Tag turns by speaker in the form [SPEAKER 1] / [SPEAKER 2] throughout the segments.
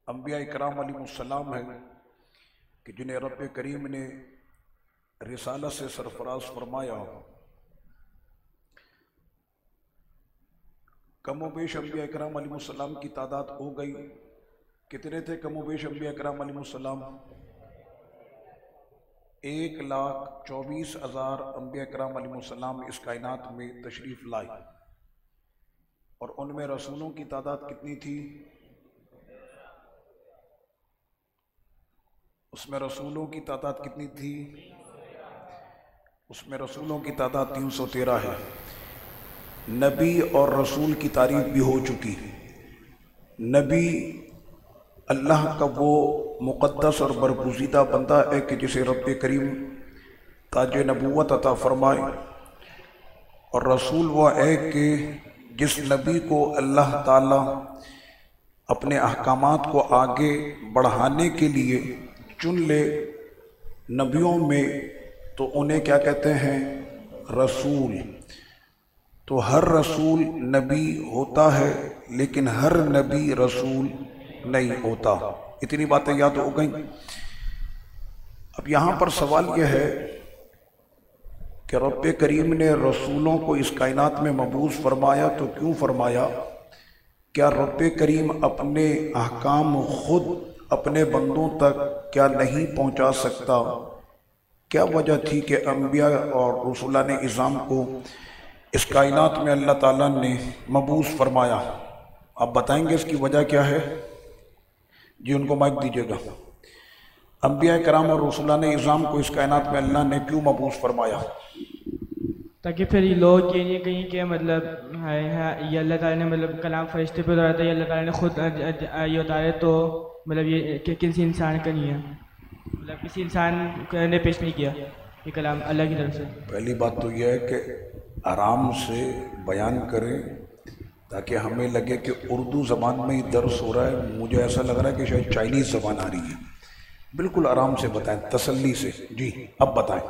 [SPEAKER 1] انبیاء کرام علیہ السلام ہیں کہ جنہیں رب کریم نے رسالت سے سرفراز فرمایا۔ کم و بیش انبیاء کرام علیہ السلام کی تعداد ہو گئی، کتنے تھے کم و بیش انبیاء کرام علیہ السلام؟ 1,24,000 انبیاء کرام علیہ السلام اس کائنات میں تشریف لائے، اور ان میں رسولوں کی تعداد کتنی تھی؟ اس میں رسولوں کی تعداد کتنی تھی؟ اس میں رسولوں کی تعداد 313 ہے۔ نبی اور رسول کی تعریف بھی ہو چکی۔ نبی اللہ کا وہ مقدس اور برگزیدہ بندہ ہے کہ جسے رب کریم تاج نبوت عطا فرمائے، اور رسول وہ ہے کہ جس نبی کو اللہ تعالی اپنے احکامات کو آگے بڑھانے کے لیے چن لے نبیوں میں تو انہیں کیا کہتے ہیں؟ رسول۔ تو ہر رسول نبی ہوتا ہے لیکن ہر نبی رسول نہیں ہوتا۔ اتنی باتیں یاد ہو گئیں۔ اب یہاں پر سوال یہ ہے کہ رب کریم نے رسولوں کو اس کائنات میں مبعوث فرمایا تو کیوں فرمایا؟ کیا رب کریم اپنے احکام خود اپنے بندوں تک کیا نہیں پہنچا سکتا؟ کیا وجہ تھی کہ انبیاء اور رسولان اعظام کو اس کائنات میں اللہ تعالیٰ نے مبعوث فرمایا؟ آپ بتائیں گے اس کی وجہ کیا ہے؟ جی ان کو مائک دیجیے گا۔ انبیاء کرام اور رسولان اعظام کو اس کائنات میں اللہ نے کیوں مبعوث فرمایا؟
[SPEAKER 2] تاکہ پھر یہ لوگ یہ نہیں کہیں کہ مطلب یہ اللہ تعالیٰ نے مطلب کلام فرشتے پہ اتارا تھا، یہ اللہ تعالیٰ نے خود یہ اتارے، تو مطلب یہ کہ کسی انسان کا نہیں ہے، مطلب کسی انسان نے پیش نہیں کیا یہ کلام اللہ کی طرف سے۔
[SPEAKER 1] پہلی بات تو یہ ہے کہ آرام سے بیان کریں تاکہ ہمیں لگے کہ اردو زبان میں ہی درس ہو رہا ہے۔ مجھے ایسا لگ رہا ہے کہ شاید چائنیز زبان آ رہی ہے۔ بالکل آرام سے بتائیں، تسلی سے۔ جی اب بتائیں۔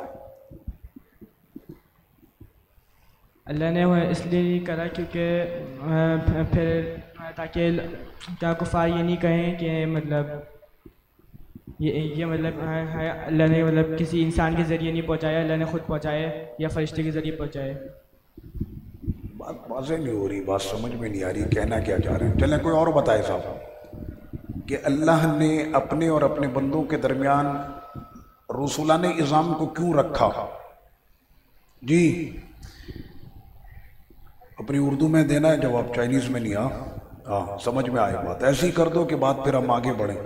[SPEAKER 2] اللہ نے وہ اس لیے نہیں کرا کیونکہ پھر تاکہ کیا کفار یہ نہیں کہیں کہ مطلب یہ مطلب اللہ نے مطلب کسی انسان کے ذریعے نہیں پہنچایا، اللہ نے خود پہنچایا یا فرشتے کے ذریعے پہنچایا۔
[SPEAKER 1] بات واضح نہیں ہو رہی، بات سمجھ میں نہیں آ رہی، کہنا کیا چاہ رہے ہیں؟ چلیں کوئی اور بتائے صاحب کہ اللہ نے اپنے اور اپنے بندوں کے درمیان رسولان اعظام کو کیوں رکھا؟ جی اپنی اردو میں دینا ہے جواب، چائنیز میں نہیں۔ ہاں سمجھ میں آئے بات، ایسی کر دو کہ بات پھر ہم آگے بڑھیں۔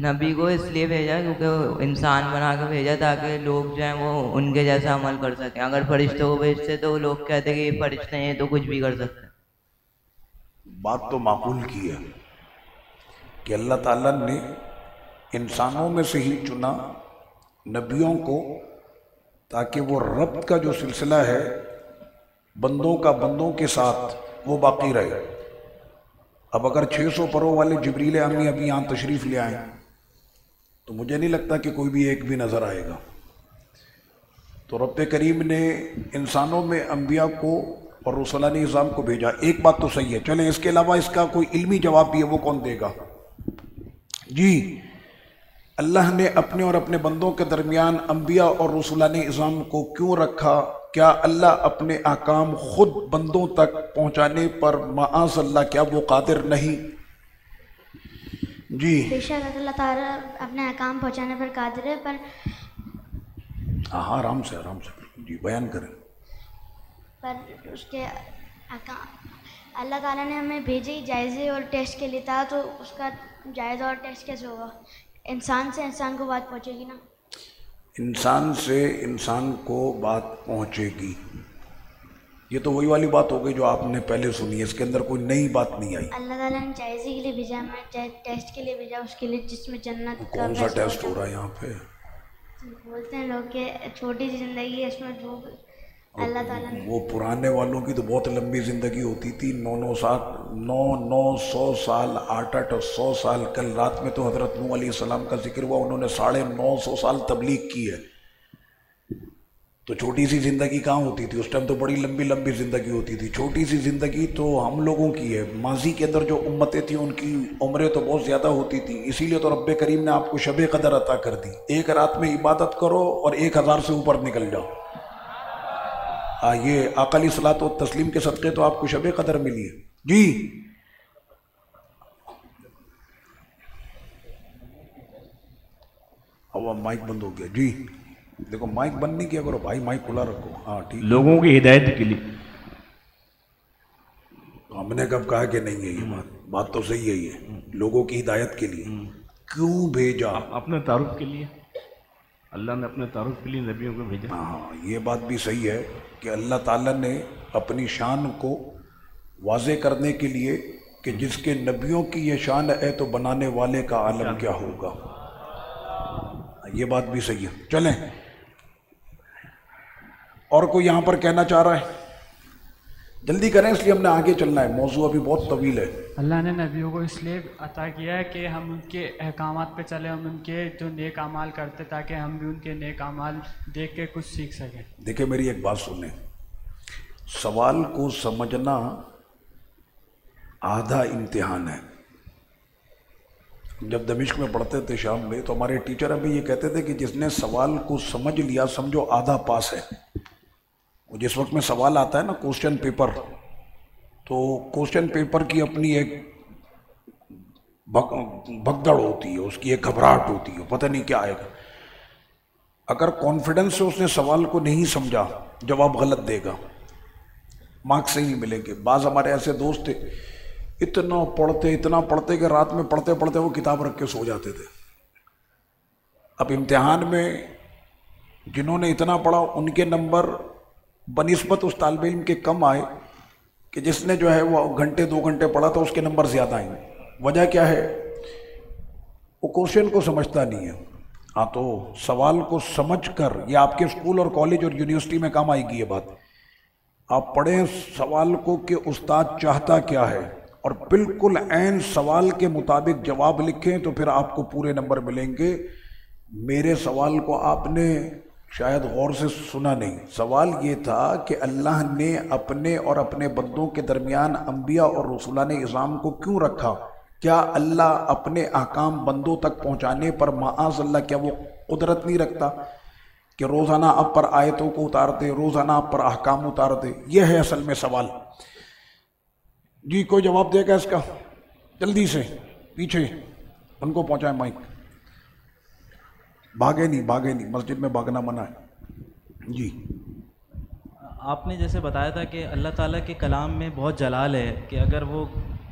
[SPEAKER 3] نبی کو اس لیے بھیجا کیونکہ وہ انسان بنا کے بھیجا تاکہ لوگ جو ہیں وہ ان کے جیسا عمل کر سکیں۔ اگر فرشتوں کو بھیجتے تو لوگ کہتے کہ یہ فرشتے ہیں تو کچھ بھی کر سکتے ہیں۔
[SPEAKER 1] بات تو معقول کی ہے کہ اللہ تعالیٰ نے انسانوں میں سے ہی چنا نبیوں کو تاکہ وہ رب کا جو سلسلہ ہے بندوں کا بندوں کے ساتھ وہ باقی رہے۔ اب اگر 600 پروں والے جبریل امی ابھی یہاں تشریف لے آئیں تو مجھے نہیں لگتا کہ کوئی بھی ایک بھی نظر آئے گا۔ تو رب کریم نے انسانوں میں انبیاء کو اور رسولان اعظام کو بھیجا۔ ایک بات تو صحیح ہے، چلیں اس کے علاوہ اس کا کوئی علمی جواب بھی ہے، وہ کون دے گا؟ جی اللہ نے اپنے اور اپنے بندوں کے درمیان انبیاء اور رسولان اعظام کو کیوں رکھا؟ کیا اللہ اپنے احکام خود بندوں تک پہنچانے پر معاذ اللہ کیا وہ قادر نہیں؟ جی
[SPEAKER 4] بے شک اللہ تعالیٰ اپنے احکام پہنچانے پر قادر ہے، پر
[SPEAKER 1] ہاں آرام سے جی بیان کریں۔
[SPEAKER 4] پر اس کے احکام اللہ تعالیٰ نے ہمیں بھیجے جائزے اور ٹیسٹ کے لیے تھا، تو اس کا جائزہ اور ٹیسٹ کیسے ہوگا؟ انسان سے انسان کو بات پہنچے گی نا۔ انسان
[SPEAKER 1] سے انسان کو بات پہنچے گی، یہ تو وہی والی بات ہو گئی جو آپ نے پہلے سنی ہے، اس کے اندر کوئی نئی بات نہیں آئی۔
[SPEAKER 4] اللہ تعالیٰ نے جائزے کے لیے بھیجا، ہمیں ٹیسٹ کے لیے بھیجا، اس کے لیے جس میں جنت کا
[SPEAKER 1] کون سا ٹیسٹ ہو رہا ہے یہاں پہ؟
[SPEAKER 4] بولتے ہیں لوگ کہ چھوٹی سی زندگی ہے، اس میں جو اللہ تعالیٰ نے
[SPEAKER 1] وہ پرانے والوں کی تو بہت لمبی زندگی ہوتی تھی، 900 سال 800 سال۔ کل رات میں تو حضرت نوح علیہ السلام کا ذکر ہوا، انہوں نے 950 سال تبلیغ کی ہے۔ تو چھوٹی سی زندگی کہاں ہوتی تھی اس ٹائم؟ تو بڑی لمبی لمبی زندگی ہوتی تھی. چھوٹی سی زندگی تو ہم لوگوں کی ہے. ماضی کے اندر جو امتیں تھیں ان کی عمریں تو بہت زیادہ ہوتی تھیں. اسی لیے تو رب کریم نے آپ کو شب قدر عطا کر دی. ایک رات میں عبادت کرو اور 1000 سے اوپر نکل جاؤ. یہ آقا علیہ الصلوۃ والتسلیم کے صدقے تو آپ کو شب قدر ملی ہے. جی اب مائک بند ہو گیا. جی دیکھو مائک بند نہیں کیا کرو بھائی, مائک کھلا رکھو. ہاں ٹھیک.
[SPEAKER 5] لوگوں کی ہدایت کے لیے.
[SPEAKER 1] ہم نے کب کہا کہ نہیں ہے یہ بات تو صحیح ہے. یہ لوگوں کی ہدایت کے لیے کیوں بھیجا؟
[SPEAKER 5] اپنے تعارف کے لیے. اللہ نے اپنے تعارف کے لیے نبیوں کو بھیجا.
[SPEAKER 1] ہاں یہ بات بھی صحیح ہے کہ اللہ تعالیٰ نے اپنی شان کو واضح کرنے کے لیے کہ جس کے نبیوں کی یہ شان ہے تو بنانے والے کا عالم کیا ہوگا. یہ بات بھی صحیح ہے. چلیں اور کوئی یہاں پر کہنا چاہ رہا ہے؟ جلدی کریں اس لیے ہم نے آگے چلنا ہے, موضوع ابھی بہت طویل ہے.
[SPEAKER 2] اللہ نے نبیوں کو اس لیے عطا کیا ہے کہ ہم ان کے احکامات پہ چلیں, ہم ان کے جو نیک اعمال کرتے تاکہ ہم بھی ان کے نیک اعمال دیکھ کے کچھ سیکھ سکیں.
[SPEAKER 1] دیکھیں میری ایک بات سنیں, سوال کو سمجھنا آدھا امتحان ہے. جب دمشق میں پڑھتے تھے شام میں تو ہمارے ٹیچر ابھی یہ کہتے تھے کہ جس نے سوال کو سمجھ لیا سمجھو آدھا پاس ہے. جس وقت میں سوال آتا ہے نا کوسچن پیپر, تو کوسچن پیپر کی اپنی ایک بھگدڑ ہوتی ہے, اس کی ایک گھبراہٹ ہوتی ہے, پتہ نہیں کیا آئے گا. اگر کانفیڈنس سے اس نے سوال کو نہیں سمجھا جواب غلط دے گا, مارکس صحیح نہیں ملیں گے. بعض ہمارے ایسے دوست تھے اتنا پڑھتے کہ رات میں پڑھتے پڑھتے وہ کتاب رکھ کے سو جاتے تھے. اب امتحان میں جنہوں نے اتنا پڑھا ان کے نمبر بنسبت اس طالب علم کے کم آئے کہ جس نے جو ہے وہ گھنٹے 2 گھنٹے پڑھا تھا اس کے نمبر زیادہ آئیں. وجہ کیا ہے؟ وہ کوشچن کو سمجھتا نہیں ہے. ہاں تو سوال کو سمجھ کر یہ آپ کے اسکول اور کالج اور یونیورسٹی میں کام آئے گی یہ بات. آپ پڑھیں سوال کو کہ استاد چاہتا کیا ہے اور بالکل عین سوال کے مطابق جواب لکھیں تو پھر آپ کو پورے نمبر ملیں گے. میرے سوال کو آپ نے شاید غور سے سنا نہیں. سوال یہ تھا کہ اللہ نے اپنے اور اپنے بندوں کے درمیان انبیاء اور رسولان اعظام کو کیوں رکھا؟ کیا اللہ اپنے احکام بندوں تک پہنچانے پر معاذ اللہ کیا وہ قدرت نہیں رکھتا کہ روزانہ آپ پر آیتوں کو اتار دے, روزانہ آپ پر احکام اتار دے؟ یہ ہے اصل میں سوال. جی کوئی جواب دے گا اس کا؟ جلدی سے پیچھے ان کو پہنچائیں مائک. بھاگے نہیں, مسجد میں بھاگنا منع ہے. جی
[SPEAKER 6] آپ نے جیسے بتایا تھا کہ اللہ تعالیٰ کے کلام میں بہت جلال ہے کہ اگر وہ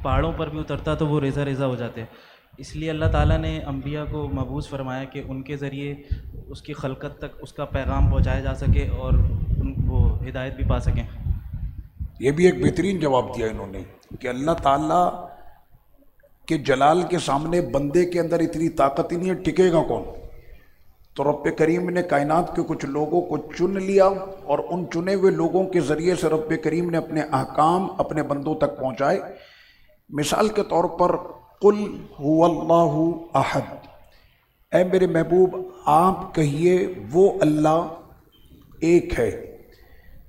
[SPEAKER 6] پہاڑوں پر بھی اترتا تو وہ ریزہ ریزہ ہو جاتے. اس لیے اللہ تعالیٰ نے انبیاء کو مبعوث فرمایا کہ ان کے ذریعے اس کی خلقت تک اس کا پیغام پہنچایا جا سکے اور ان کو ہدایت بھی پا سکیں.
[SPEAKER 1] یہ بھی ایک بہترین جواب دیا انہوں نے کہ اللہ تعالیٰ کے جلال کے سامنے بندے کے اندر اتنی طاقت ہی نہیں ہے, ٹکے گا کون؟ تو رب کریم نے کائنات کے کچھ لوگوں کو چن لیا اور ان چنے ہوئے لوگوں کے ذریعے سے رب کریم نے اپنے احکام اپنے بندوں تک پہنچائے. مثال کے طور پر قل هو اللہ احد, اے میرے محبوب آپ کہیے وہ اللہ ایک ہے.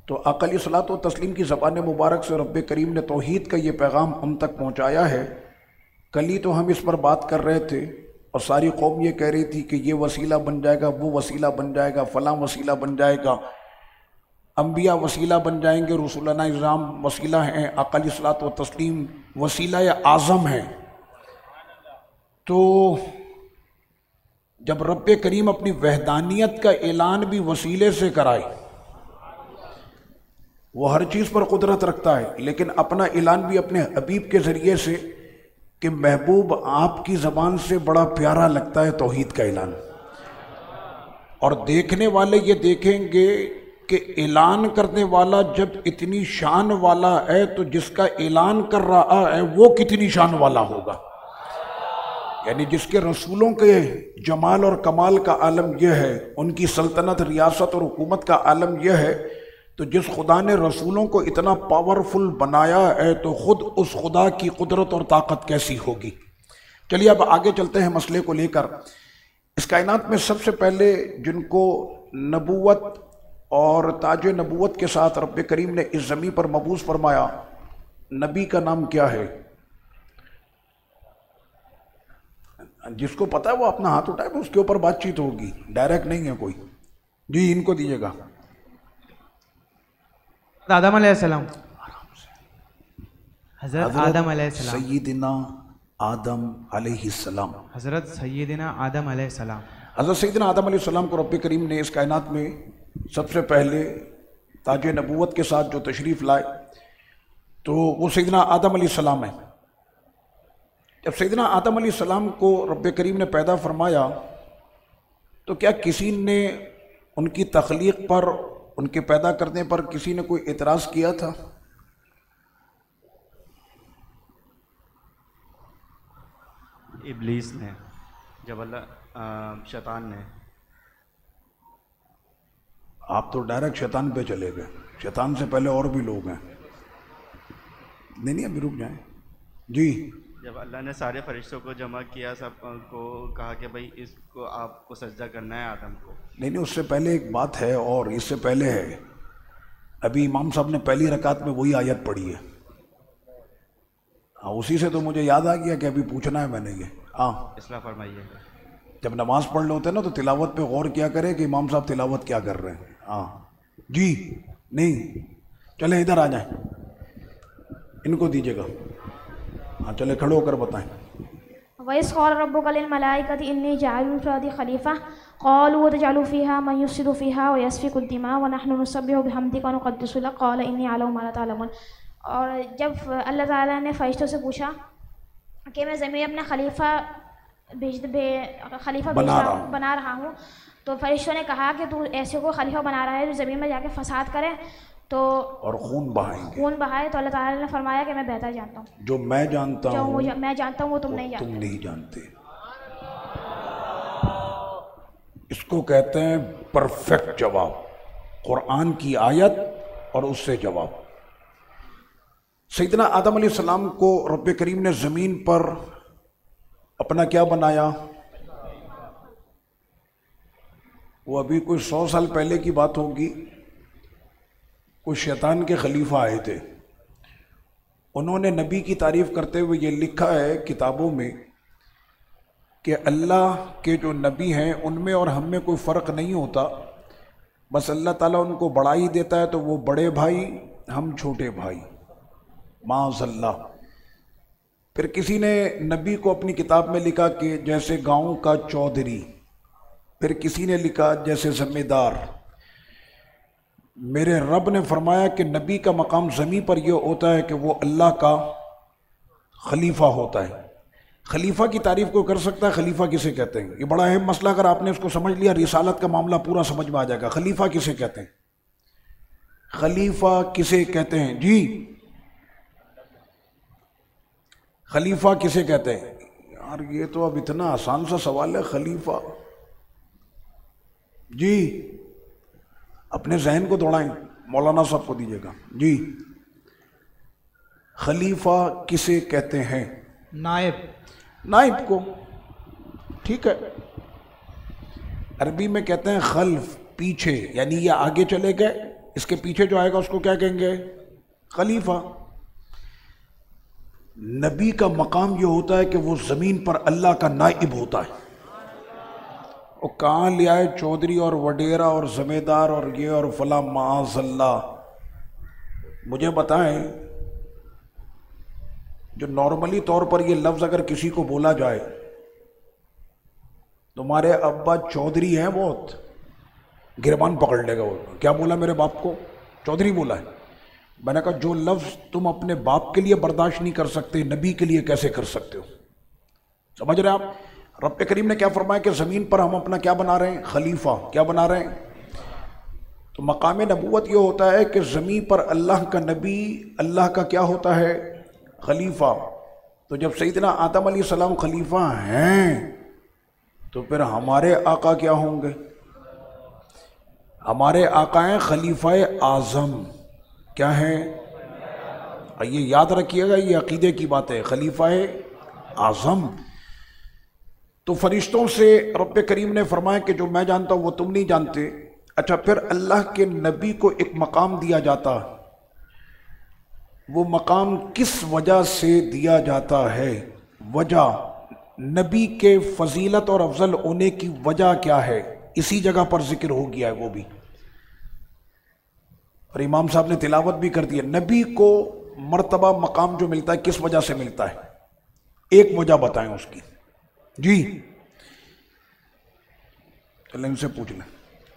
[SPEAKER 1] تو آقا علیہ الصلوۃ والتسلیم کی زبان مبارک سے رب کریم نے توحید کا یہ پیغام ہم تک پہنچایا ہے. کل ہی تو ہم اس پر بات کر رہے تھے اور ساری قوم یہ کہہ رہی تھی کہ یہ وسیلہ بن جائے گا, وہ وسیلہ بن جائے گا, فلاں وسیلہ بن جائے گا. انبیاء وسیلہ بن جائیں گے, رسولانہ اعظام وسیلہ ہیں, آقا علیہ الصلوۃ والتسلیم وسیلہ اعظم ہیں. تو جب رب کریم اپنی وحدانیت کا اعلان بھی وسیلے سے کرائے, وہ ہر چیز پر قدرت رکھتا ہے لیکن اپنا اعلان بھی اپنے حبیب کے ذریعے سے کہ محبوب آپ کی زبان سے بڑا پیارا لگتا ہے توحید کا اعلان. اور دیکھنے والے یہ دیکھیں گے کہ اعلان کرنے والا جب اتنی شان والا ہے تو جس کا اعلان کر رہا ہے وہ کتنی شان والا ہوگا. یعنی جس کے رسولوں کے جمال اور کمال کا عالم یہ ہے, ان کی سلطنت, ریاست اور حکومت کا عالم یہ ہے, تو جس خدا نے رسولوں کو اتنا پاورفل بنایا ہے تو خود اس خدا کی قدرت اور طاقت کیسی ہوگی. چلیے اب آگے چلتے ہیں مسئلے کو لے کر. اس کائنات میں سب سے پہلے جن کو نبوت اور تاج نبوت کے ساتھ رب کریم نے اس زمین پر مبعوث فرمایا، نبی کا نام کیا ہے؟ جس کو پتا ہے وہ اپنا ہاتھ اٹھائے، اس کے اوپر بات چیت ہوگی، ڈائریکٹ نہیں ہے کوئی۔ جی ان کو دیجیے گا۔
[SPEAKER 2] آدم علیہ السلام، حضرت آدم علیہ السلام،
[SPEAKER 1] سیدنا آدم علیہ السلام،
[SPEAKER 2] حضرت سیدنا آدم علیہ السلام۔
[SPEAKER 1] حضرت سیدنا آدم علیہ السلام کو رب کریم نے اس کائنات میں سب سے پہلے تاج نبوت کے ساتھ جو تشریف لائے تو وہ سیدنا آدم علیہ السلام ہے۔ جب سیدنا آدم علیہ السلام کو رب کریم نے پیدا فرمایا تو کیا کسی نے ان کی تخلیق پر، ان کے پیدا کرنے پر کسی نے کوئی اعتراض کیا تھا؟
[SPEAKER 5] ابلیس نے، جب اللہ شیطان نے۔
[SPEAKER 1] آپ تو ڈائریکٹ شیطان پہ چلے گئے، شیطان سے پہلے اور بھی لوگ ہیں۔ نہیں ابھی رک جائیں۔ جی
[SPEAKER 5] جب اللہ نے سارے فرشتوں کو جمع کیا، سب کو کہا کہ بھائی اس کو آپ کو سجدہ کرنا ہے آدم کو۔
[SPEAKER 1] نہیں اس سے پہلے ایک بات ہے، اور اس سے پہلے ہے، ابھی امام صاحب نے پہلی رکعت میں وہی آیت پڑھی ہے۔ ہاں اسی سے تو مجھے یاد آ گیا کہ ابھی پوچھنا ہے میں نے یہ۔ ہاں
[SPEAKER 5] اصلاح فرمائیے۔
[SPEAKER 1] جب نماز پڑھ لے ہوتے ہیں نا تو تلاوت پہ غور کیا کرے کہ امام صاحب تلاوت کیا کر رہے ہیں۔ ہاں جی نہیں چلیں ادھر آ جائیں، ان کو دیجیے گا۔ ہاں چلے کھڑے ہو کر بتائیں۔
[SPEAKER 7] وَإِذْ قَالَ رَبُّكَ لِلْمَلَائِكَةِ إِنِّي جَاعِلٌ فِي الْأَرْضِ خَلِيفَةً قَالُوا وَتَجْعَلُ فِيهَا مَن يُفْسِدُ فِيهَا وَيَسْفِكُ الدِّمَاءَ وَنَحْنُ نُسَبِّحُ بِحَمْدِكَ وَنُقَدِّسُ لَكَ قَالَ إِنِّي أَعْلَمُ مَا لَا تَعْلَمُونَ۔ اور جب اللہ تعالیٰ نے فرشتوں سے پوچھا کہ میں زمین اپنا خلیفہ بنا رہا ہوں، تو فرشتوں نے کہا کہ تو ایسے کو خلیفہ بنا رہا ہے جو زمین میں جا کے فساد کرے تو اور خون بہائے، تو اللہ تعالیٰ نے فرمایا کہ میں بہتر جانتا ہوں، جو میں جانتا ہوں وہ تم نہیں جانتے۔
[SPEAKER 1] اس کو کہتے ہیں پرفیکٹ جواب، قرآن کی آیت اور اس سے جواب۔ سیدنا آدم علیہ السلام کو رب کریم نے زمین پر اپنا کیا بنایا؟ وہ ابھی کوئی 100 سال پہلے کی بات ہوگی، کچھ شیطان کے خلیفہ آئے تھے، انہوں نے نبی کی تعریف کرتے ہوئے یہ لکھا ہے کتابوں میں کہ اللہ کے جو نبی ہیں ان میں اور ہم میں کوئی فرق نہیں ہوتا، بس اللہ تعالیٰ ان کو بڑائی دیتا ہے تو وہ بڑے بھائی، ہم چھوٹے بھائی، معاذ اللہ۔ پھر کسی نے نبی کو اپنی کتاب میں لکھا کہ جیسے گاؤں کا چودھری، پھر کسی نے لکھا جیسے ذمہ دار۔ میرے رب نے فرمایا کہ نبی کا مقام زمین پر یہ ہوتا ہے کہ وہ اللہ کا خلیفہ ہوتا ہے۔ خلیفہ کی تعریف کوئی کر سکتا ہے؟ خلیفہ کسے کہتے ہیں؟ یہ بڑا اہم مسئلہ، اگر آپ نے اس کو سمجھ لیا رسالت کا معاملہ پورا سمجھ میں آ جائے گا۔ خلیفہ کسے کہتے ہیں؟ خلیفہ کسے کہتے ہیں؟ جی خلیفہ کسے کہتے ہیں؟ یار یہ تو اب اتنا آسان سا سوال ہے، خلیفہ۔ جی اپنے ذہن کو دوڑائیں، مولانا صاحب کو دیجیے گا۔ جی خلیفہ کسے کہتے ہیں؟ نائب کو، ٹھیک ہے۔ عربی میں کہتے ہیں خلف، پیچھے، یعنی یہ آگے چلے گئے، اس کے پیچھے جو آئے گا اس کو کیا کہیں گے؟ خلیفہ۔ نبی کا مقام یہ ہوتا ہے کہ وہ زمین پر اللہ کا نائب ہوتا ہے۔ وہ کہاں لے آئے چودھری اور وڈیرا اور ذمہ دار اور یہ اور فلاں، معاذ اللہ۔ مجھے بتائیں جو نارملی طور پر یہ لفظ اگر کسی کو بولا جائے، تمہارے ابا چودھری ہیں، بہت گریبان پکڑ لے گا، وہ کیا بولا میرے باپ کو؟ چودھری بولا ہے۔ میں نے کہا جو لفظ تم اپنے باپ کے لیے برداشت نہیں کر سکتے، نبی کے لیے کیسے کر سکتے ہو؟ سمجھ رہے آپ؟ رب کریم نے کیا فرمایا کہ زمین پر ہم اپنا کیا بنا رہے ہیں؟ خلیفہ۔ کیا بنا رہے ہیں؟ تو مقام نبوت یہ ہوتا ہے کہ زمین پر اللہ کا نبی، اللہ کا کیا ہوتا ہے؟ خلیفہ۔ تو جب سیدنا آدم علیہ السلام خلیفہ ہیں تو پھر ہمارے آقا کیا ہوں گے؟ ہمارے آقا ہیں خلیفہ اعظم۔ کیا ہیں؟ یہ یاد رکھیے گا، یہ عقیدے کی بات ہے، خلیفہ اعظم۔ تو فرشتوں سے رب کریم نے فرمایا کہ جو میں جانتا ہوں وہ تم نہیں جانتے۔ اچھا پھر اللہ کے نبی کو ایک مقام دیا جاتا، وہ مقام کس وجہ سے دیا جاتا ہے؟ وجہ نبی کے فضیلت اور افضل ہونے کی وجہ کیا ہے؟ اسی جگہ پر ذکر ہو گیا ہے وہ بھی، اور امام صاحب نے تلاوت بھی کر دی ہے۔ نبی کو مرتبہ مقام جو ملتا ہے کس وجہ سے ملتا ہے؟ ایک وجہ بتائیں اس کی جی، چلیں ان سے پوچھ لیں،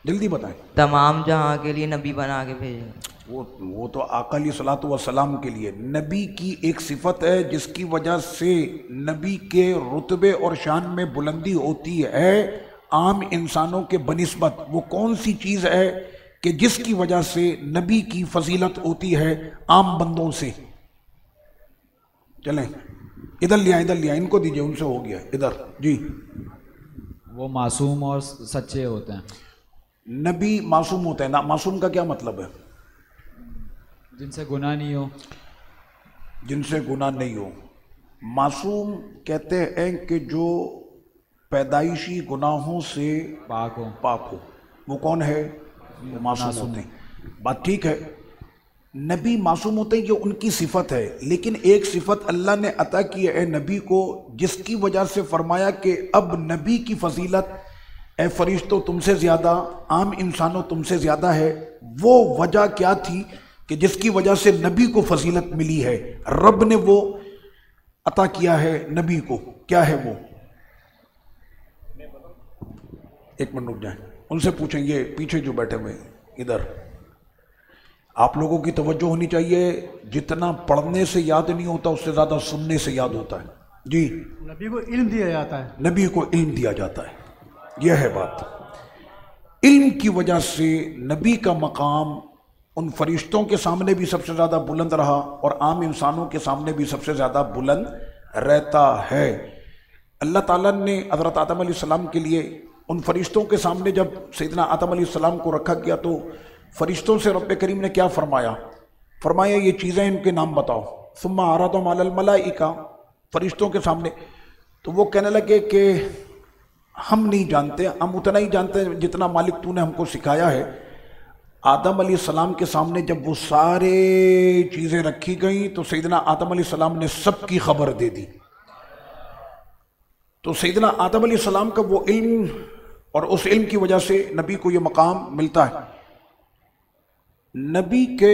[SPEAKER 1] جلدی بتائیں۔
[SPEAKER 3] تمام جہاں کے لیے نبی بنا کے بھیجے،
[SPEAKER 1] وہ تو آقا علیہ الصلوۃ والسلام کے لیے نبی کی ایک صفت ہے جس کی وجہ سے نبی کے رتبے اور شان میں بلندی ہوتی ہے عام انسانوں کے بنسبت۔ وہ کون سی چیز ہے کہ جس کی وجہ سے نبی کی فضیلت ہوتی ہے عام بندوں سے؟ چلیں ادھر لیا ان کو دیجئے، ان سے ہو گیا ادھر جی۔
[SPEAKER 8] وہ معصوم اور سچے ہوتے ہیں۔
[SPEAKER 1] نبی معصوم ہوتے ہیں، معصوم کا کیا مطلب ہے؟
[SPEAKER 8] جن سے گناہ نہیں ہو،
[SPEAKER 1] جن سے گناہ نہیں ہو۔ معصوم کہتے ہیں کہ جو پیدائشی گناہوں سے
[SPEAKER 8] پاک
[SPEAKER 1] ہو، وہ کون ہے؟ وہ معصوم ہوتے ہیں۔ بات ٹھیک ہے، نبی معصوم ہوتے ہیں، یہ ان کی صفت ہے، لیکن ایک صفت اللہ نے عطا کی ہے نبی کو جس کی وجہ سے فرمایا کہ اب نبی کی فضیلت اے فرشتوں تم سے زیادہ، عام انسانوں تم سے زیادہ ہے۔ وہ وجہ کیا تھی کہ جس کی وجہ سے نبی کو فضیلت ملی ہے؟ رب نے وہ عطا کیا ہے نبی کو، کیا ہے وہ؟ ایک منٹ رک جائیں، ان سے پوچھیں، یہ پیچھے جو بیٹھے ہوئے ادھر، آپ لوگوں کی توجہ ہونی چاہیے، جتنا پڑھنے سے یاد نہیں ہوتا اس سے زیادہ سننے سے یاد ہوتا ہے جی۔
[SPEAKER 9] نبی کو علم دیا جاتا ہے،
[SPEAKER 1] نبی کو علم دیا جاتا ہے، یہ ہے بات۔ علم کی وجہ سے نبی کا مقام ان فرشتوں کے سامنے بھی سب سے زیادہ بلند رہا اور عام انسانوں کے سامنے بھی سب سے زیادہ بلند رہتا ہے۔ اللہ تعالیٰ نے حضرت آدم علیہ السلام کے لیے ان فرشتوں کے سامنے جب سیدنا آدم علیہ السلام کو رکھا گیا تو فرشتوں سے رب کریم نے کیا فرمایا؟ فرمایا یہ چیزیں ان کے نام بتاؤ۔ ثم عرضهم علی الملائکہ، فرشتوں کے سامنے، تو وہ کہنے لگے کہ ہم نہیں جانتے، ہم اتنا ہی جانتے ہیں جتنا مالک تو نے ہم کو سکھایا ہے۔ آدم علیہ السلام کے سامنے جب وہ سارے چیزیں رکھی گئیں تو سیدنا آدم علیہ السلام نے سب کی خبر دے دی۔ تو سیدنا آدم علیہ السلام کا وہ علم اور اس علم کی وجہ سے نبی کو یہ مقام ملتا ہے۔ نبی کے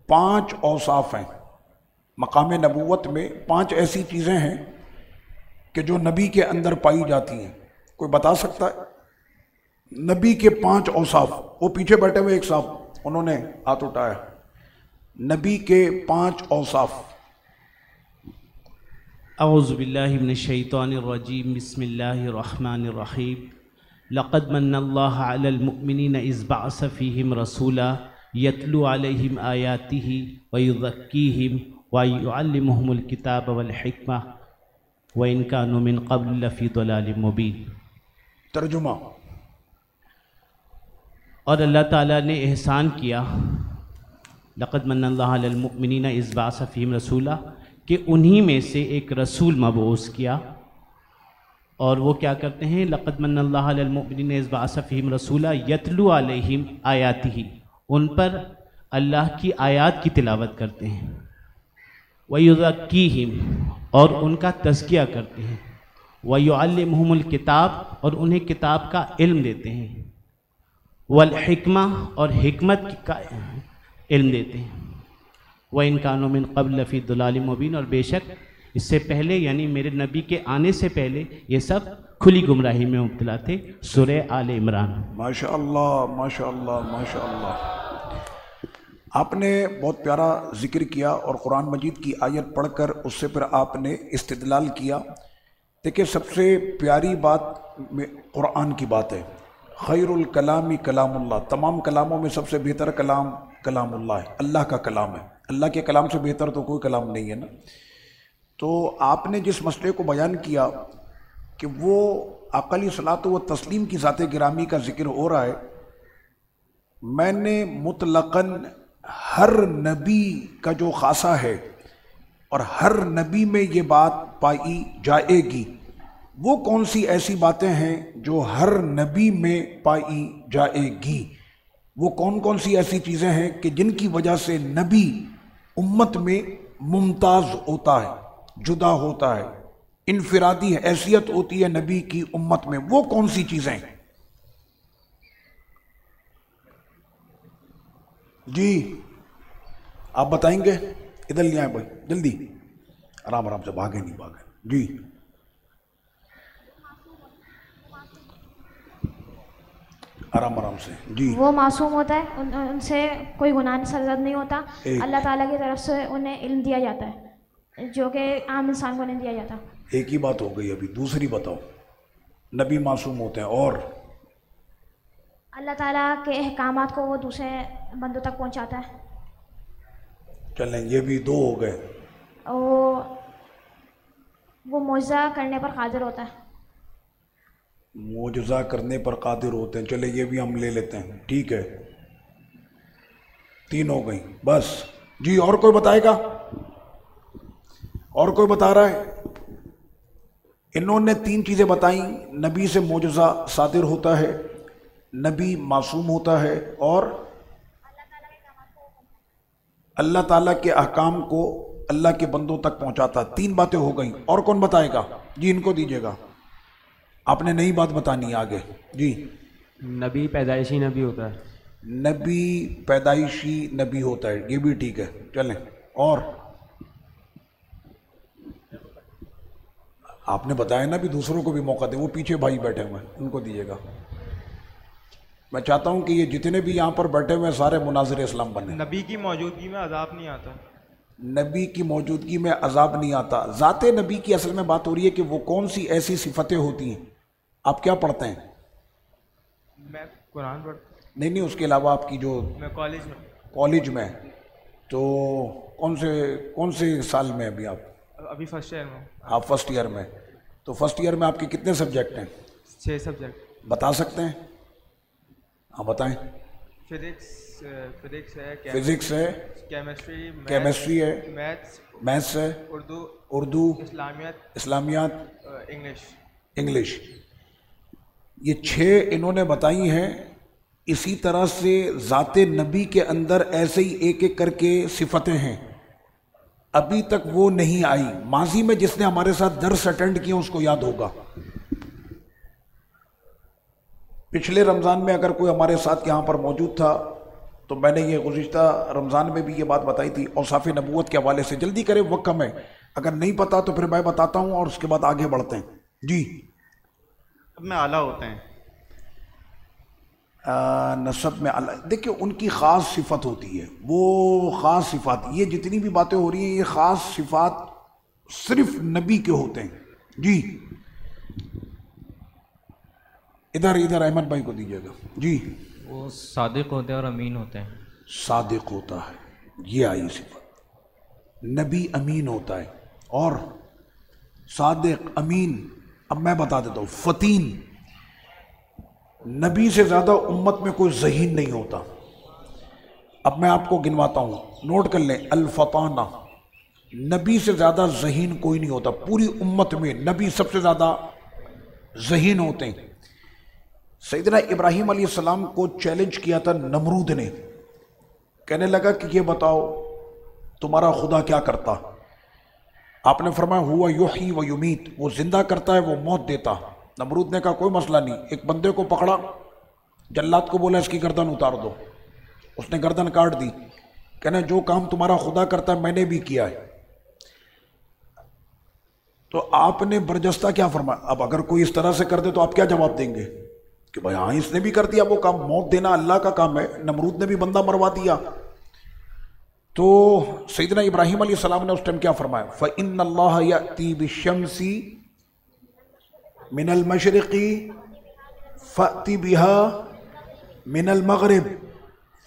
[SPEAKER 1] 5 اوصاف ہیں، مقام نبوت میں 5 ایسی چیزیں ہیں کہ جو نبی کے اندر پائی جاتی ہیں۔ کوئی بتا سکتا ہے نبی کے 5 اوصاف؟ وہ پیچھے بیٹھے ہوئے ایک صاحب، انہوں نے ہاتھ اٹھایا، نبی کے 5 اوصاف۔
[SPEAKER 10] اعوذ باللہ من الشیطان الرجیم، بسم اللہ الرحمن الرحیم۔ لقد من اللہ علی المؤمنین اذ بعث فیہم رسولا یتلو علیہم آیاتہ ویزکیہم ویعلمہم الکتاب والحکمہ وإن كانوا من قبل لفی ضلال مبین۔
[SPEAKER 1] ترجمہ۔
[SPEAKER 10] اور اللہ تعالیٰ نے احسان کیا، لقد من اللہ علی المؤمنین اذ بعث فیہم رسولا، کہ انہی میں سے ایک رسول مبعوث کیا، اور وہ کیا کرتے ہیں؟ لقد من اللہ علی المؤمنین اذ بعث فیہم رسولا یتلو علیہم آیاتہ، ان پر اللہ کی آیات کی تلاوت کرتے ہیں، ویزکیہم، اور ان کا تزکیہ کرتے ہیں، ویعلمہم الکتاب، اور انہیں کتاب کا علم دیتے ہیں، والحکمہ، اور حکمت کا علم دیتے ہیں، وَإِن كَانُوا مِن قَبْلَ فِي ضَلَالٍ مُبِينٍ، اور بے شک اس سے پہلے یعنی میرے نبی کے آنے سے پہلے یہ سب کھلی گمراہی میں مبتلا تھے۔ سورہ آل عمران۔
[SPEAKER 1] ماشاءاللہ ماشاءاللہ ماشاءاللہ۔ آپ نے بہت پیارا ذکر کیا اور قرآن مجید کی آیت پڑھ کر اس سے پھر آپ نے استدلال کیا۔ دیکھیں سب سے پیاری بات قرآن کی بات ہے، خیر الکلام کلام اللہ، تمام کلاموں میں سب سے بہتر کلام کلام اللہ ہے، اللہ کا کلام ہے، اللہ کے کلام سے بہتر تو کوئی کلام نہیں ہے نا۔ تو آپ نے جس مسئلے کو بیان کیا کہ وہ عقلی صلاۃ و تسلیم کی ذات گرامی کا ذکر ہو رہا ہے، میں نے مطلقاً ہر نبی کا جو خاصہ ہے اور ہر نبی میں یہ بات پائی جائے گی وہ کون سی ایسی باتیں ہیں جو ہر نبی میں پائی جائے گی؟ وہ کون کون سی ایسی چیزیں ہیں کہ جن کی وجہ سے نبی امت میں ممتاز ہوتا ہے، جدا ہوتا ہے، انفرادی حیثیت ہوتی ہے نبی کی امت میں؟ وہ کون سی چیزیں ہیں؟ جی آپ بتائیں گے؟ ادھر لے آئیں بھائی جلدی، آرام آرام سے، بھاگے نہیں بھاگے۔ جی آرام آرام سے۔ جی
[SPEAKER 7] وہ معصوم ہوتا ہے، ان سے کوئی گناہ سرزد نہیں ہوتا، اللہ تعالیٰ کی طرف سے انہیں علم دیا جاتا ہے جو کہ عام انسان کو نہیں دیا جاتا۔
[SPEAKER 1] ایک ہی بات ہو گئی، ابھی دوسری بتاؤ۔ نبی معصوم ہوتے ہیں اور
[SPEAKER 7] اللہ تعالیٰ کے احکامات کو وہ دوسرے بندوں تک پہنچاتا ہے۔
[SPEAKER 1] چلیں یہ بھی دو ہو گئے۔
[SPEAKER 7] وہ معجزہ کرنے پر قادر ہوتا ہے۔
[SPEAKER 1] معجزہ کرنے پر قادر ہوتے ہیں، چلے یہ بھی ہم لے لیتے ہیں، ٹھیک ہے، 3 ہو گئی بس۔ جی اور کوئی بتائے گا؟ اور کوئی بتا رہا ہے؟ انہوں نے 3 چیزیں بتائیں، نبی سے معجزہ صادر ہوتا ہے، نبی معصوم ہوتا ہے، اور اللہ تعالیٰ کے احکام کو اللہ کے بندوں تک پہنچاتا۔ 3 باتیں ہو گئیں، اور کون بتائے گا؟ جی ان کو دیجیے گا، آپ نے نئی بات بتانی ہے آگے۔ جی
[SPEAKER 11] نبی پیدائشی نبی ہوتا ہے۔
[SPEAKER 1] نبی پیدائشی نبی ہوتا ہے، یہ بھی ٹھیک ہے، چلیں۔ اور آپ نے بتایا نا بھی دوسروں کو بھی موقع دے، وہ پیچھے بھائی بیٹھے ہوئے ہیں ان کو دیجیے گا۔ میں چاہتا ہوں کہ یہ جتنے بھی یہاں پر بیٹھے ہوئے ہیں سارے مناظر اسلام بنے۔
[SPEAKER 12] نبی کی موجودگی میں عذاب نہیں آتا۔
[SPEAKER 1] نبی کی موجودگی میں عذاب نہیں آتا۔ ذات نبی کی اصل میں بات ہو رہی ہے کہ وہ کون سی ایسی صفتیں ہوتی ہیں۔ آپ کیا پڑھتے ہیں؟
[SPEAKER 12] میں قرآن پڑھتا ہوں۔
[SPEAKER 1] نہیں اس کے علاوہ آپ کی جو
[SPEAKER 12] میں
[SPEAKER 1] کالج میں، تو کون سے سال میں ابھی آپ؟
[SPEAKER 12] ابھی فرسٹ ایئر میں۔
[SPEAKER 1] آپ فرسٹ ایئر میں، تو فرسٹ ایئر میں آپ کے کتنے سبجیکٹ ہیں؟
[SPEAKER 12] 6 سبجیکٹ۔
[SPEAKER 1] بتا سکتے ہیں؟ ہاں بتائیں۔
[SPEAKER 12] فزکس ہے،
[SPEAKER 1] فزکس ہے، کیمسٹری ہے، میتھس ہے، اردو، اسلامیات، انگلش۔ یہ 6 انہوں نے بتائی ہیں۔ اسی طرح سے ذات نبی کے اندر ایسے ہی ایک ایک کر کے صفتیں ہیں، ابھی تک وہ نہیں آئی۔ ماضی میں جس نے ہمارے ساتھ درس اٹینڈ کیا اس کو یاد ہوگا، پچھلے رمضان میں اگر کوئی ہمارے ساتھ یہاں پر موجود تھا تو میں نے یہ گزشتہ رمضان میں بھی یہ بات بتائی تھی اوصاف نبوت کے حوالے سے۔ جلدی کرے، وقت کم ہے، اگر نہیں پتا تو پھر میں بتاتا ہوں اور اس کے بعد آگے بڑھتے ہیں۔ جی
[SPEAKER 5] میں اعلیٰ ہوتے ہیں،
[SPEAKER 1] نسب میں اعلیٰ، دیکھیں ان کی خاص صفت ہوتی ہے، وہ خاص صفات، یہ جتنی بھی باتیں ہو رہی ہیں یہ خاص صفات صرف نبی کے ہوتے ہیں۔ جی ادھر احمد بھائی کو دیجیے گا۔ جی
[SPEAKER 11] وہ صادق ہوتے ہیں اور امین ہوتے ہیں۔
[SPEAKER 1] صادق ہوتا ہے، یہ آئی صفت۔ نبی امین ہوتا ہے، اور صادق، امین۔ اب میں بتا دیتا ہوں، فتین، نبی سے زیادہ امت میں کوئی ذہین نہیں ہوتا۔ اب میں آپ کو گنواتا ہوں، نوٹ کر لیں، الفطانہ، نبی سے زیادہ ذہین کوئی نہیں ہوتا پوری امت میں، نبی سب سے زیادہ ذہین ہوتے ہیں۔ سیدنا ابراہیم علیہ السلام کو چیلنج کیا تھا نمرود نے، کہنے لگا کہ یہ بتاؤ تمہارا خدا کیا کرتا؟ آپ نے فرمایا ہوا یحیی و یمیت، وہ زندہ کرتا ہے، وہ موت دیتا۔ نمرود نے کہا کوئی مسئلہ نہیں، ایک بندے کو پکڑا، جلاد کو بولا اس کی گردن اتار دو، اس نے گردن کاٹ دی، کہنا جو کام تمہارا خدا کرتا ہے میں نے بھی کیا ہے۔ تو آپ نے برجستہ کیا فرمایا؟ اب اگر کوئی اس طرح سے کر دے تو آپ کیا جواب دیں گے کہ بھائی ہاں اس نے بھی کر دیا وہ کام، موت دینا اللہ کا کام ہے، نمرود نے بھی بندہ مروا دیا۔ تو سیدنا ابراہیم علیہ السلام نے اس ٹائم کیا فرمایا؟ فَإِنَّ اللَّهَ يَأْتِي بِالشَّمْسِ مِنَ الْمَشْرِقِ فَأْتِ بِهَا مِنَ الْمَغْرِبِ،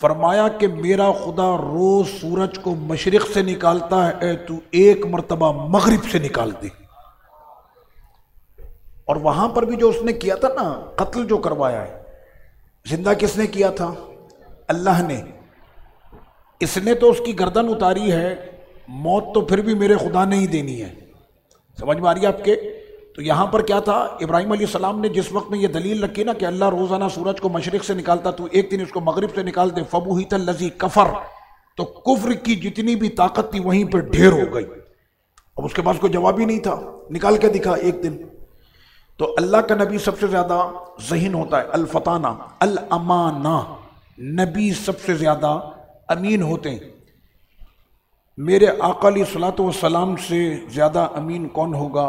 [SPEAKER 1] فرمایا کہ میرا خدا روز سورج کو مشرق سے نکالتا ہے، تو ایک مرتبہ مغرب سے نکال دے۔ اور وہاں پر بھی جو اس نے کیا تھا نا، قتل جو کروایا ہے، زندہ کس نے کیا تھا؟ اللہ نے۔ اس نے تو اس کی گردن اتاری ہے، موت تو پھر بھی میرے خدا نے ہی دینی ہے۔ سمجھ میں آ رہی ہے آپ کے؟ تو یہاں پر کیا تھا، ابراہیم علیہ السلام نے جس وقت میں یہ دلیل رکھی نا کہ اللہ روزانہ سورج کو مشرق سے نکالتا، تو ایک دن اس کو مغرب سے نکال دے، فبہت الذی کفر، تو کفر کی جتنی بھی طاقت تھی وہیں پہ ڈھیر ہو گئی. اب اس کے پاس کوئی جواب ہی نہیں تھا، نکال کے دکھا ایک دن. تو اللہ کا نبی سب سے زیادہ ذہین ہوتا ہے، الفطانہ الامانہ، نبی سب سے زیادہ امین ہوتے ہیں. میرے آقا علیہ الصلوۃ والسلام سے زیادہ امین کون ہوگا؟